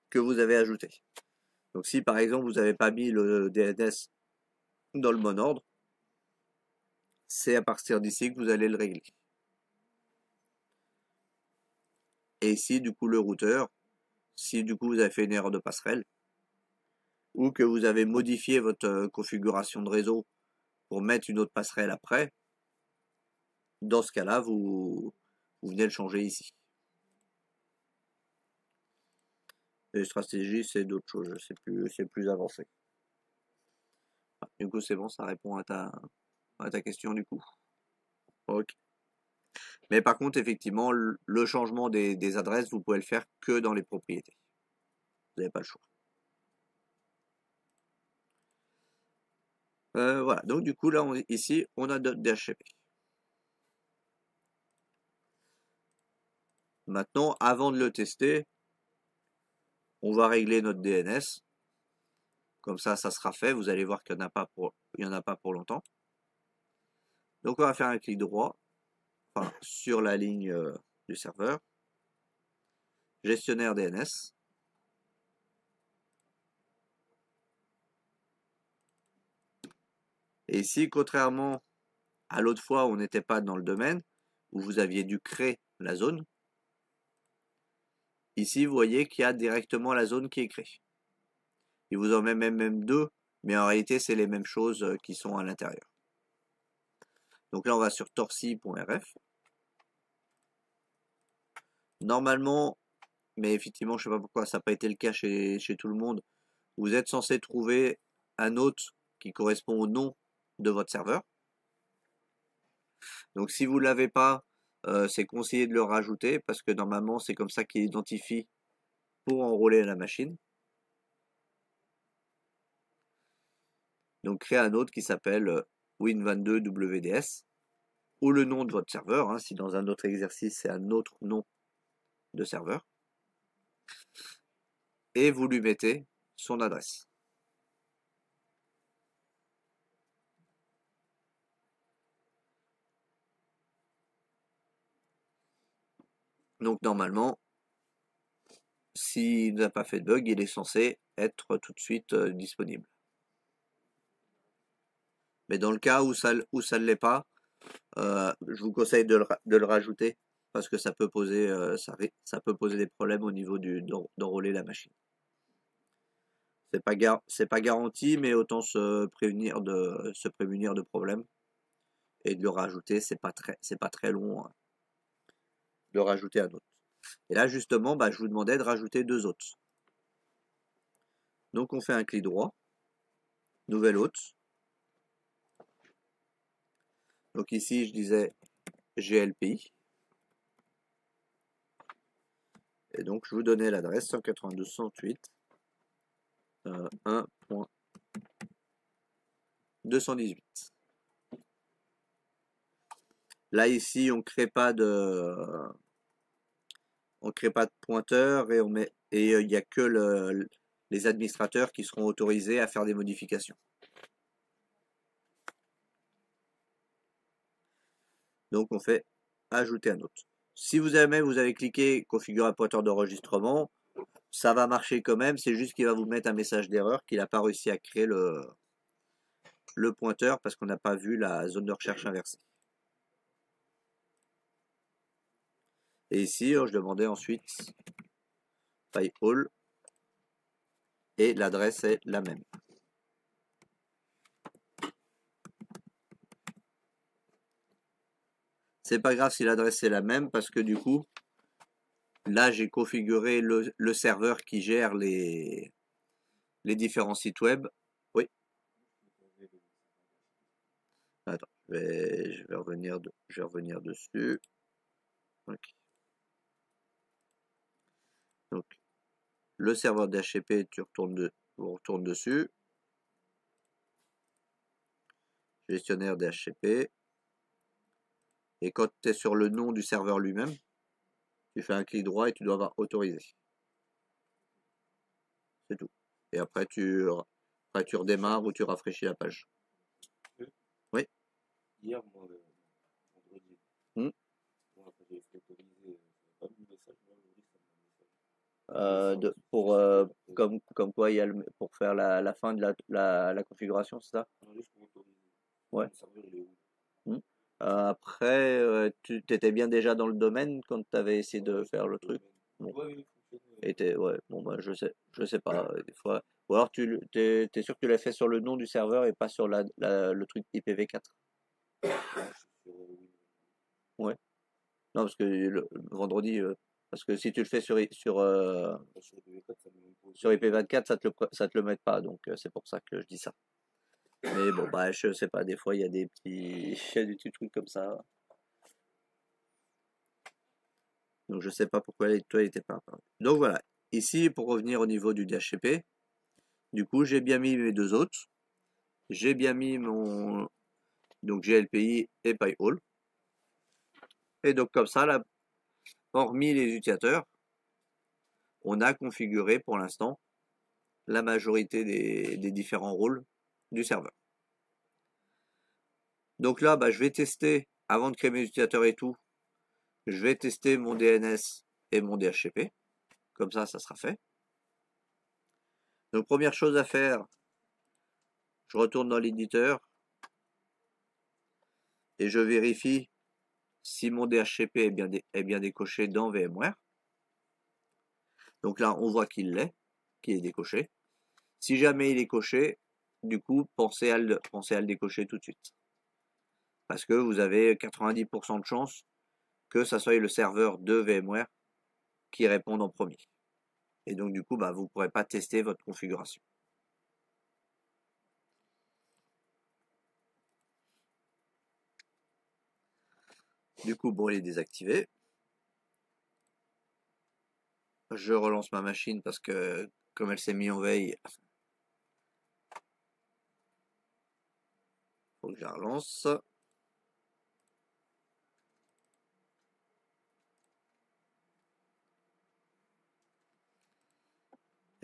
que vous avez ajoutées. Donc si par exemple vous n'avez pas mis le DNS dans le bon ordre, c'est à partir d'ici que vous allez le régler. Et ici, du coup, le routeur, si du coup vous avez fait une erreur de passerelle, ou que vous avez modifié votre configuration de réseau pour mettre une autre passerelle après, dans ce cas-là, vous venez le changer ici. Les stratégies, c'est d'autres choses, c'est plus avancé. Du coup, c'est bon, ça répond à ta question du coup. Ok. Mais par contre, effectivement, le changement des adresses, vous pouvez le faire que dans les propriétés. Vous n'avez pas le choix. Voilà, donc du coup, là, ici, on a notre DHCP. Maintenant, avant de le tester, on va régler notre DNS. Comme ça sera fait. Vous allez voir qu'il n'y en a pas pour longtemps. Donc, on va faire un clic droit sur la ligne du serveur. gestionnaire DNS. Et ici, contrairement à l'autre fois où on n'était pas dans le domaine, où vous aviez dû créer la zone, ici, vous voyez qu'il y a directement la zone qui est créée. Il vous en met même deux, mais en réalité, c'est les mêmes choses qui sont à l'intérieur. Donc là, on va sur torsi.rf. Normalement, mais effectivement, je ne sais pas pourquoi ça n'a pas été le cas chez tout le monde, vous êtes censé trouver un hôte qui correspond au nom de votre serveur. Donc si vous ne l'avez pas, c'est conseillé de le rajouter parce que normalement, c'est comme ça qu'il identifie pour enrôler la machine. Donc créez un hôte qui s'appelle Win22WDS ou le nom de votre serveur, hein, si dans un autre exercice c'est un autre nom de serveur. Et vous lui mettez son adresse. Donc normalement, s'il n'a pas fait de bug, il est censé être tout de suite disponible. Mais dans le cas où ça ne l'est pas, je vous conseille de le rajouter parce que ça peut poser, ça peut poser des problèmes au niveau d'enrôler la machine. C'est pas garanti, mais autant se prémunir de problèmes et de le rajouter, c'est pas très long hein, de rajouter un autre. Et là justement, je vous demandais de rajouter deux autres. Donc on fait un clic droit, nouvel hôte. Donc ici je disais GLPI. Et donc je vous donnais l'adresse 192.1.218. Là ici on crée pas de pointeur et il n'y a que les administrateurs qui seront autorisés à faire des modifications. Donc on fait ajouter un autre. Si vous avez cliqué configurer un pointeur d'enregistrement, ça va marcher quand même, c'est juste qu'il va vous mettre un message d'erreur qu'il n'a pas réussi à créer le pointeur parce qu'on n'a pas vu la zone de recherche inversée. Et ici, je demandais ensuite firewall et l'adresse est la même. C'est pas grave si l'adresse est la même parce que du coup, là j'ai configuré le serveur qui gère les différents sites web. Oui. Attends, je vais revenir dessus. Okay. Donc, le serveur d'HCP, vous retourne dessus. Gestionnaire d'HCP. Et quand tu es sur le nom du serveur lui-même, tu fais un clic droit et tu dois avoir autorisé. C'est tout. Et après tu redémarres ou tu rafraîchis la page. Oui. Hier, moi, vendredi, j'ai fait autoriser, pas mis le message, moi, aujourd'hui, ça me met un message. Comme quoi il y a pour faire la fin de la configuration, c'est ça? Non, juste pour autoriser. Ouais. Le serveur, il est où? Après, tu étais bien déjà dans le domaine quand tu avais essayé de faire le truc. Bon. Ouais, Ouais, bon je sais pas, des fois. Ou alors t'es sûr que tu l'as fait sur le nom du serveur et pas sur le truc IPv4. Ouais. Non, parce que le vendredi, parce que si tu le fais sur IP24, ça te le met pas, donc c'est pour ça que je dis ça. Mais bon, je sais pas, des fois il y a des petits trucs comme ça. Donc je sais pas pourquoi toi il était pas apparu. Donc voilà, ici pour revenir au niveau du DHCP, du coup j'ai bien mis mes deux autres, j'ai bien mis mon donc GLPI et PyHall. Et donc comme ça, là, hormis les utilisateurs, on a configuré pour l'instant la majorité des différents rôles du serveur. Donc là, je vais tester, avant de créer mes utilisateurs et tout, je vais tester mon DNS et mon DHCP. Comme ça sera fait. Donc première chose à faire, je retourne dans l'éditeur et je vérifie si mon DHCP est bien décoché dans VMware. Donc là, on voit qu'il est décoché. Si jamais il est coché, du coup, pensez à le décocher tout de suite. Parce que vous avez 90% de chance que ça soit le serveur de VMware qui réponde en premier. Et donc, du coup, vous ne pourrez pas tester votre configuration. Du coup, bon, il est désactivé. Je relance ma machine parce que, comme elle s'est mise en veille, faut que je la relance.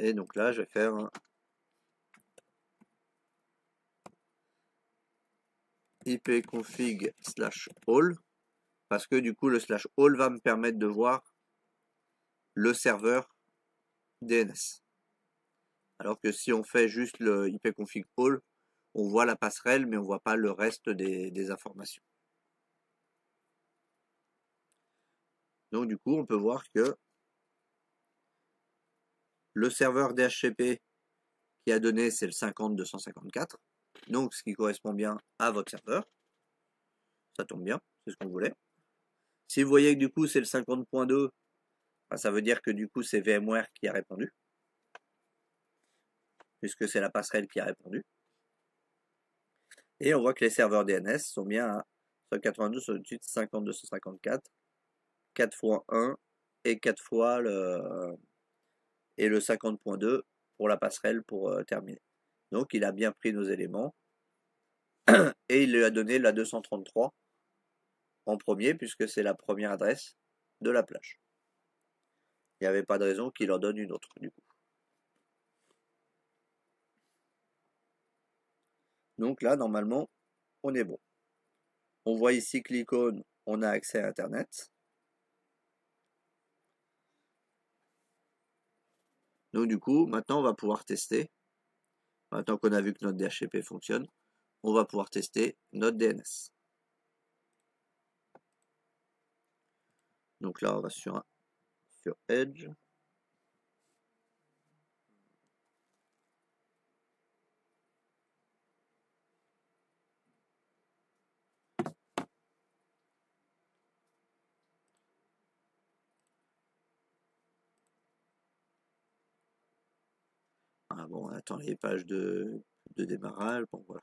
Et donc là, je vais faire un ipconfig/all parce que du coup, le /all va me permettre de voir le serveur DNS. Alors que si on fait juste le ipconfig all, on voit la passerelle, mais on voit pas le reste des informations. Donc du coup, on peut voir que le serveur DHCP qui a donné, c'est le 50.254. Donc ce qui correspond bien à votre serveur. Ça tombe bien, c'est ce qu'on voulait. Si vous voyez que du coup c'est le 50.2, ça veut dire que du coup c'est VMware qui a répondu. Puisque c'est la passerelle qui a répondu. Et on voit que les serveurs DNS sont bien à 192, 128, 50.254, 4 fois 1 et 4 fois le 50.2 pour la passerelle pour terminer. Donc il a bien pris nos éléments et il lui a donné la 233 en premier puisque c'est la première adresse de la plage. Il n'y avait pas de raison qu'il en donne une autre du coup. Donc là, normalement, on est bon. On voit ici que l'icône, on a accès à Internet. Donc du coup, maintenant, on va pouvoir tester. Maintenant qu'on a vu que notre DHCP fonctionne, on va pouvoir tester notre DNS. Donc là, on va sur Edge. Ah bon, on attend les pages de démarrage. Bon, voilà.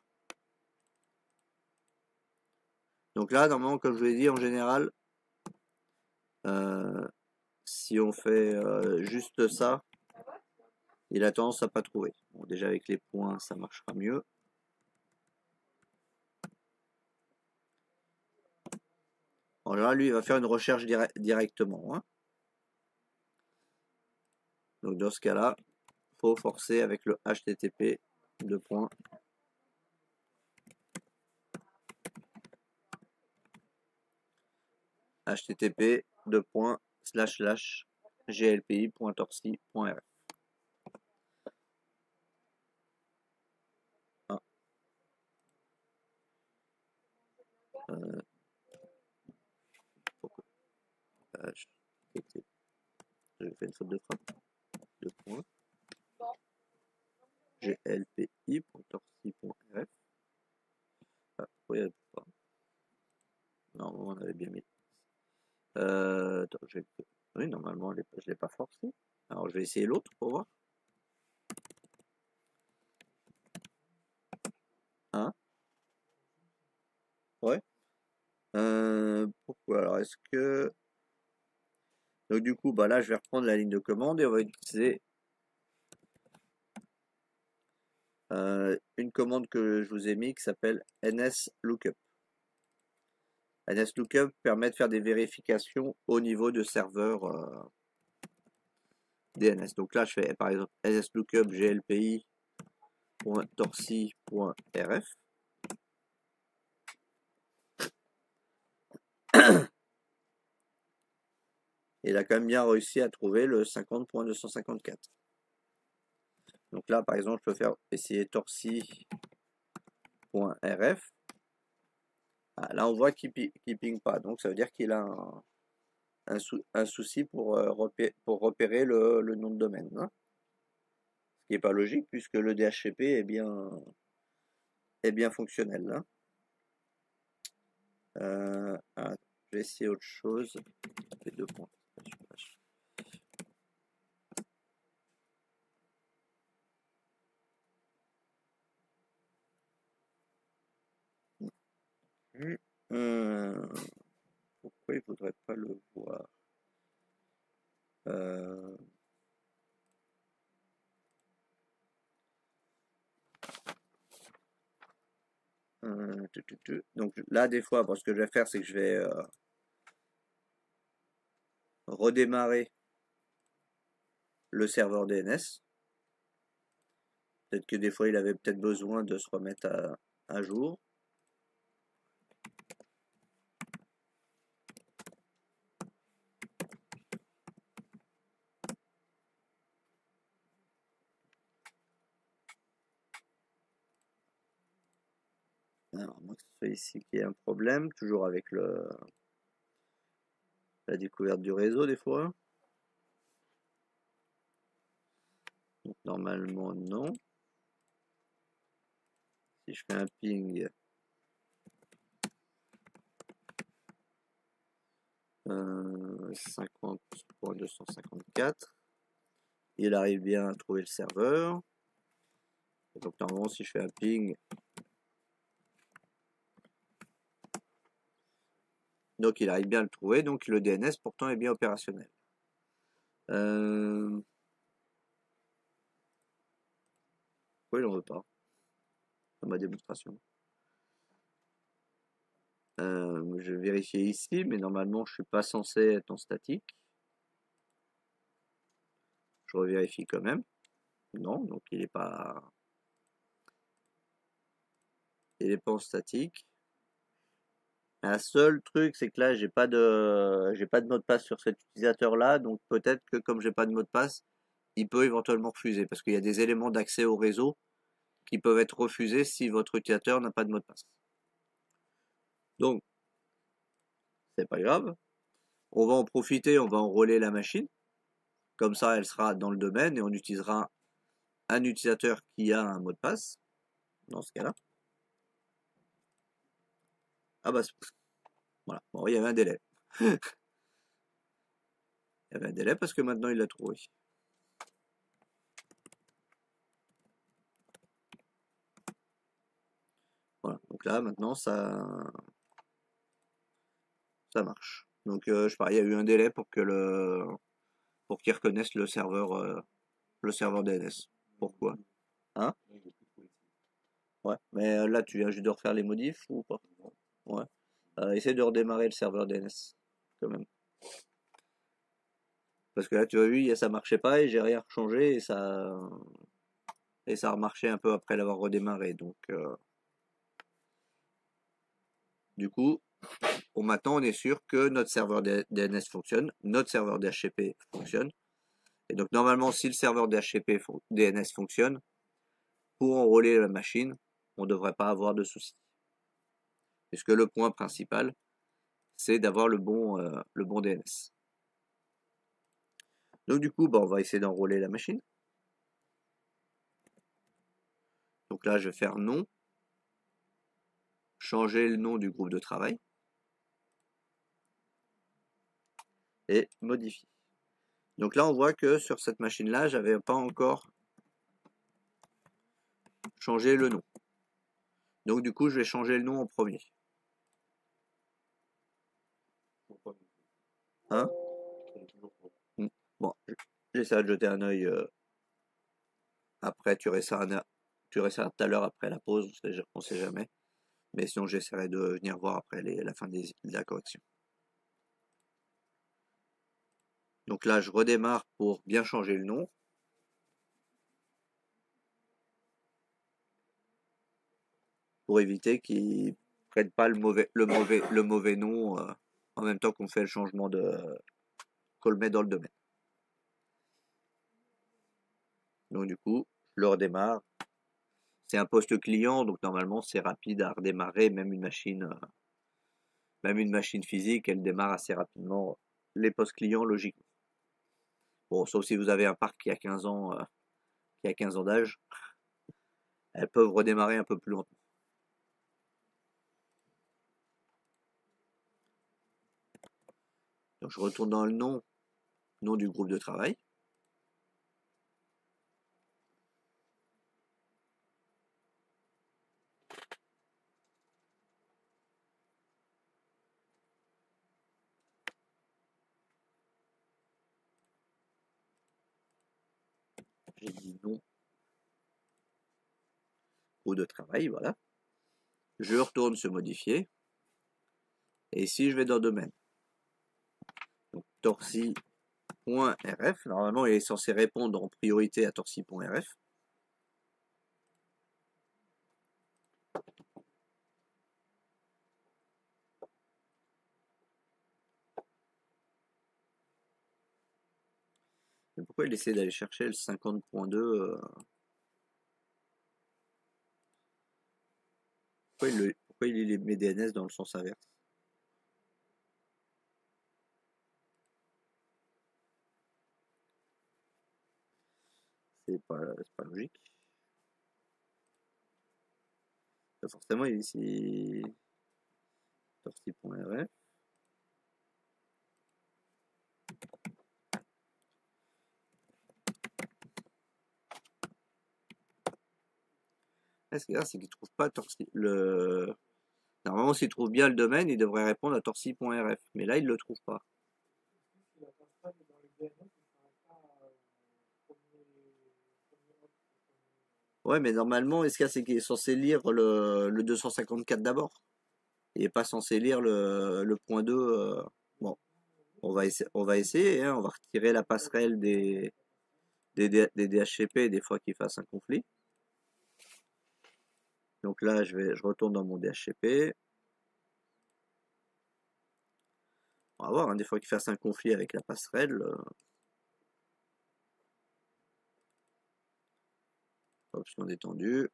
Donc là, normalement, comme je vous l'ai dit, en général, si on fait juste ça, il a tendance à pas trouver. Bon, déjà avec les points, ça marchera mieux. En général, lui, il va faire une recherche directement. Hein. Donc dans ce cas-là, il faut forcer avec le HTTP de points. http://glpi.torsi.rf. Je fais une faute de frappe. De points. glpi.torsi.rf. Ah, oui, pas. Non, on avait bien mis. Attends, oui, normalement, je ne l'ai pas forcé. Alors, je vais essayer l'autre pour voir. Hein? Ouais. Pourquoi? Alors, est-ce que... Donc, du coup, là, je vais reprendre la ligne de commande et on va utiliser une commande que je vous ai mis qui s'appelle NSLookup. NSLookup permet de faire des vérifications au niveau de serveur DNS. Donc là, je fais par exemple NSLookup glpi.torsi.rf. Et il a quand même bien réussi à trouver le 50.254. Donc là, par exemple, je peux essayer torsi.rf. Ah, là, on voit qu'il ping pas. Donc, ça veut dire qu'il a un souci pour repérer le nom de domaine. Hein. Ce qui n'est pas logique puisque le DHCP est bien fonctionnel. Hein. Je vais essayer autre chose. Les 2 points. Pourquoi il ne faudrait pas le voir? Donc là, des fois, ce que je vais faire, c'est que je vais redémarrer le serveur DNS. Peut-être que des fois, il avait peut-être besoin de se remettre à jour. Alors, moi, que ce soit ici qu'il y ait un problème, toujours avec la découverte du réseau, des fois. Donc, normalement, non. Si je fais un ping, 50.254, il arrive bien à trouver le serveur. Et donc, normalement, si je fais un ping, donc il arrive bien à le trouver, donc le DNS pourtant est bien opérationnel. Pourquoi il n'en veut pas dans ma démonstration? Je vais vérifier ici, mais normalement je suis pas censé être en statique. Je revérifie quand même. Non, donc il n'est pas en statique. Un seul truc, c'est que là j'ai pas de mot de passe sur cet utilisateur là, donc peut-être que comme j'ai pas de mot de passe, il peut éventuellement refuser parce qu'il y a des éléments d'accès au réseau qui peuvent être refusés si votre utilisateur n'a pas de mot de passe. Donc c'est pas grave. On va en profiter, on va enrôler la machine. Comme ça, elle sera dans le domaine et on utilisera un utilisateur qui a un mot de passe. Dans ce cas-là. Ah bah voilà. Bon, il y avait un délai. Il y avait un délai parce que maintenant il l'a trouvé. Voilà. Donc là, maintenant, ça marche. Donc, je sais pas, il y a eu un délai pour qu'il reconnaisse le serveur DNS. Pourquoi? Hein? Ouais. Mais là, tu viens juste de refaire les modifs ou pas? Ouais. Essaye de redémarrer le serveur DNS, quand même. Parce que là, tu as vu, ça marchait pas et j'ai rien changé et ça a remarché un peu après l'avoir redémarré. Donc, du coup, maintenant, on est sûr que notre serveur DNS fonctionne, notre serveur DHCP fonctionne. Et donc, normalement, si le serveur DHCP DNS fonctionne, pour enrôler la machine, on ne devrait pas avoir de soucis. Puisque le point principal, c'est d'avoir le bon DNS. Donc, du coup, on va essayer d'enrôler la machine. Donc là, je vais faire non, changer le nom du groupe de travail et modifier. Donc là, on voit que sur cette machine-là, j'avais pas encore changé le nom. Donc du coup, je vais changer le nom en premier. Hein? Bon, j'essaie de jeter un œil après, tu aurais ça tout à l'heure après la pause, on sait jamais. Mais sinon, j'essaierai de venir voir après la fin de la correction. Donc là, je redémarre pour bien changer le nom. Pour éviter qu'ils ne prennent pas le mauvais nom en même temps qu'on fait le changement de qu'on le met dans le domaine. Donc du coup, je le redémarre. C'est un poste client, donc normalement c'est rapide à redémarrer, même une machine physique, elle démarre assez rapidement les postes clients logiquement. Bon, sauf si vous avez un parc qui a 15 ans, d'âge, elles peuvent redémarrer un peu plus longtemps. Donc je retourne dans le nom du groupe de travail. J'ai dit nom, groupe de travail, voilà. Je retourne se modifier. Et ici, je vais dans domaine. Donc torsi.rf, normalement il est censé répondre en priorité à torsi.rf. Mais pourquoi il essaie d'aller chercher le 50.2 pourquoi il met DNS dans le sens inverse? C'est pas logique. Forcément, il est ici torsi.rf. Ce qu'il y a, c'est qu'il trouve pas torsi. Normalement, s'il trouve bien le domaine, il devrait répondre à torsi.rf. Mais là, il le trouve pas. Ouais, mais normalement, est-ce qu'il est censé lire le 254 d'abord? Il n'est pas censé lire le point 2. Bon, on va essayer, hein, on va retirer la passerelle des DHCP des fois qu'il fasse un conflit. Donc là, je retourne dans mon DHCP. On va voir, hein, des fois qu'il fasse un conflit avec la passerelle. Option détendue.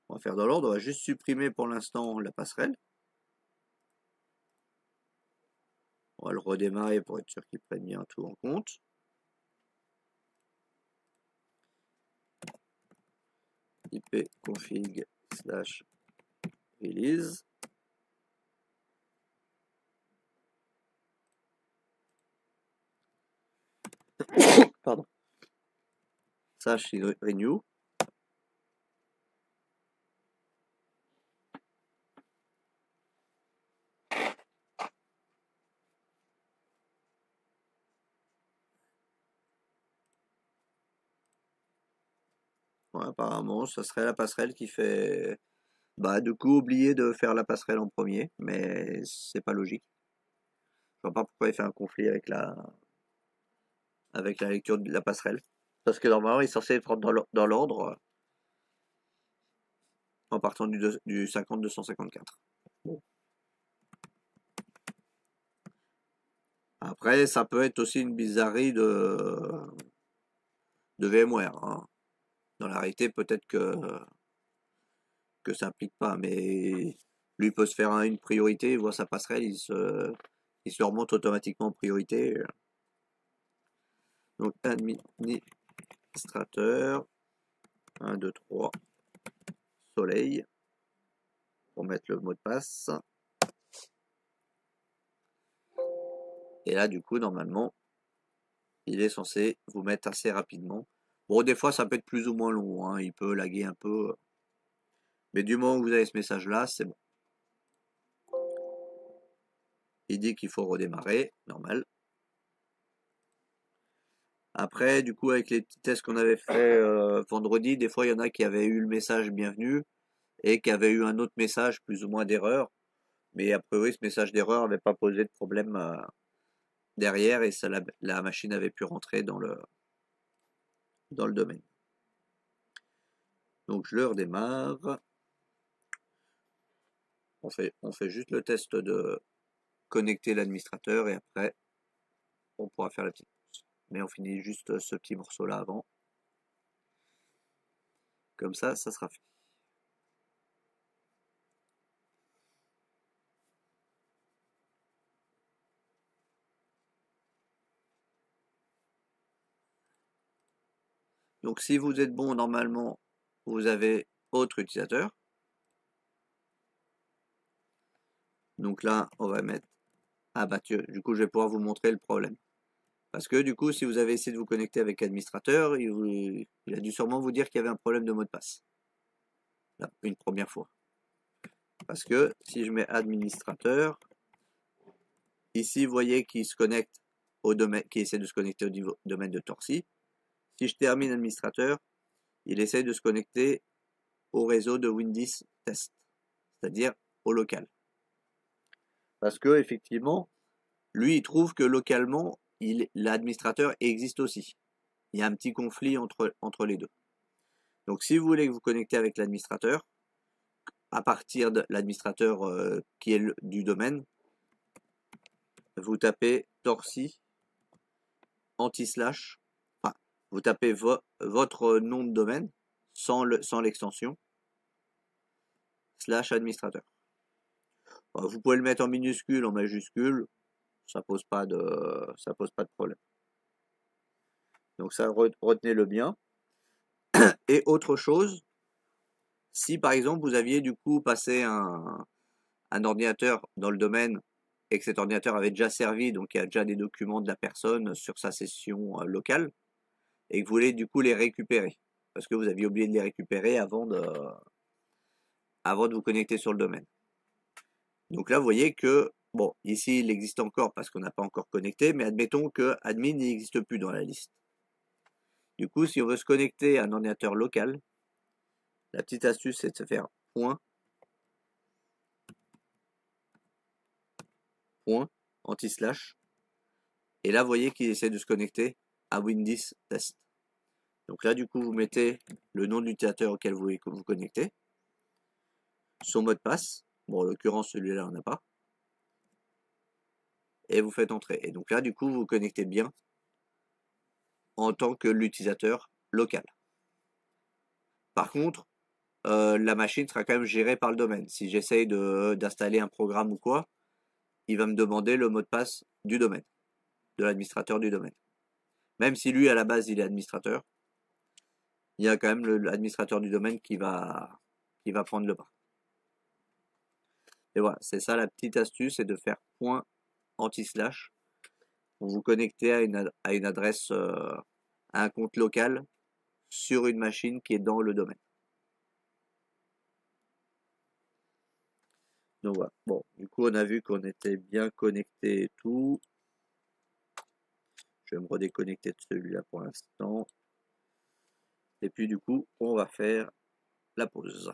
On va faire dans l'ordre, on va juste supprimer pour l'instant la passerelle. On va le redémarrer pour être sûr qu'il prenne bien tout en compte. ipconfig/release. Pardon. /renew. Ouais, apparemment, ça serait la passerelle qui fait. Bah, du coup, oublier de faire la passerelle en premier, mais c'est pas logique. Je vois pas pourquoi il fait un conflit avec la lecture de la passerelle. Parce que normalement, il est censé être dans l'ordre en partant du 50-254. Bon. Après, ça peut être aussi une bizarrerie de VMware. Hein. Dans la réalité, peut-être que ça n'implique pas, mais lui peut se faire une priorité, il voit sa passerelle, il se remonte automatiquement en priorité. Donc administrateur 1, 2, 3 soleil pour mettre le mot de passe. Et là, du coup, normalement, il est censé vous mettre assez rapidement. Bon, des fois, ça peut être plus ou moins long, hein, il peut laguer un peu. Mais du moment où vous avez ce message-là, c'est bon. Il dit qu'il faut redémarrer, normal. Après, du coup, avec les petits tests qu'on avait fait vendredi, des fois, il y en a qui avaient eu le message bienvenue et qui avaient eu un autre message plus ou moins d'erreur. Mais a priori, ce message d'erreur n'avait pas posé de problème derrière et ça, la machine avait pu rentrer dans le domaine. Donc, je le redémarre. on fait juste le test de connecter l'administrateur et après, on pourra faire la petite pause. Mais on finit juste ce petit morceau-là avant. Comme ça sera fait. Donc si vous êtes bon, normalement, vous avez autre utilisateur. Donc là, on va mettre... Ah bah du coup, je vais pouvoir vous montrer le problème. Parce que du coup, si vous avez essayé de vous connecter avec l'administrateur, il a dû sûrement vous dire qu'il y avait un problème de mot de passe. Là, une première fois. Parce que si je mets administrateur, ici, vous voyez qu'il se connecte au domaine, qu'il essaie de se connecter au domaine de Torcy. Si je termine administrateur, il essaie de se connecter au réseau de Windows Test, c'est-à-dire au local. Parce que effectivement, lui, il trouve que localement, l'administrateur existe aussi. Il y a un petit conflit entre les deux. Donc, si vous voulez vous connecter avec l'administrateur, à partir de l'administrateur qui est du domaine, vous tapez Torcy anti-slash, enfin, vous tapez votre nom de domaine sans l'extension, slash administrateur. Vous pouvez le mettre en minuscule, en majuscule, ça pose pas de problème. Donc ça, retenez-le bien. Et autre chose, si par exemple vous aviez du coup passé un ordinateur dans le domaine et que cet ordinateur avait déjà servi, donc il y a déjà des documents de la personne sur sa session locale, et que vous voulez du coup les récupérer, parce que vous aviez oublié de les récupérer avant de vous connecter sur le domaine. Donc là, vous voyez que, bon, ici il existe encore parce qu'on n'a pas encore connecté, mais admettons que admin n'existe plus dans la liste. Du coup, si on veut se connecter à un ordinateur local, la petite astuce, c'est de se faire point anti-slash. Et là, vous voyez qu'il essaie de se connecter à Windows Test. Donc là, du coup, vous mettez le nom de l'utilisateur auquel vous voulez vous connecter, son mot de passe. Bon, en l'occurrence, celui-là, on n'a pas. Et vous faites entrer. Et donc là, du coup, vous vous connectez bien en tant que l'utilisateur local. Par contre, la machine sera quand même gérée par le domaine. Si j'essaye d'installer un programme ou quoi, il va me demander le mot de passe du domaine, de l'administrateur du domaine. Même si lui, à la base, il est administrateur, il y a quand même l'administrateur du domaine qui va prendre le pas. Et voilà, c'est ça la petite astuce, c'est de faire point anti-slash pour vous connecter à une adresse, à un compte local sur une machine qui est dans le domaine. Donc voilà. Bon, du coup, on a vu qu'on était bien connecté et tout. Je vais me redéconnecter de celui-là pour l'instant. Et puis, du coup, on va faire la pause.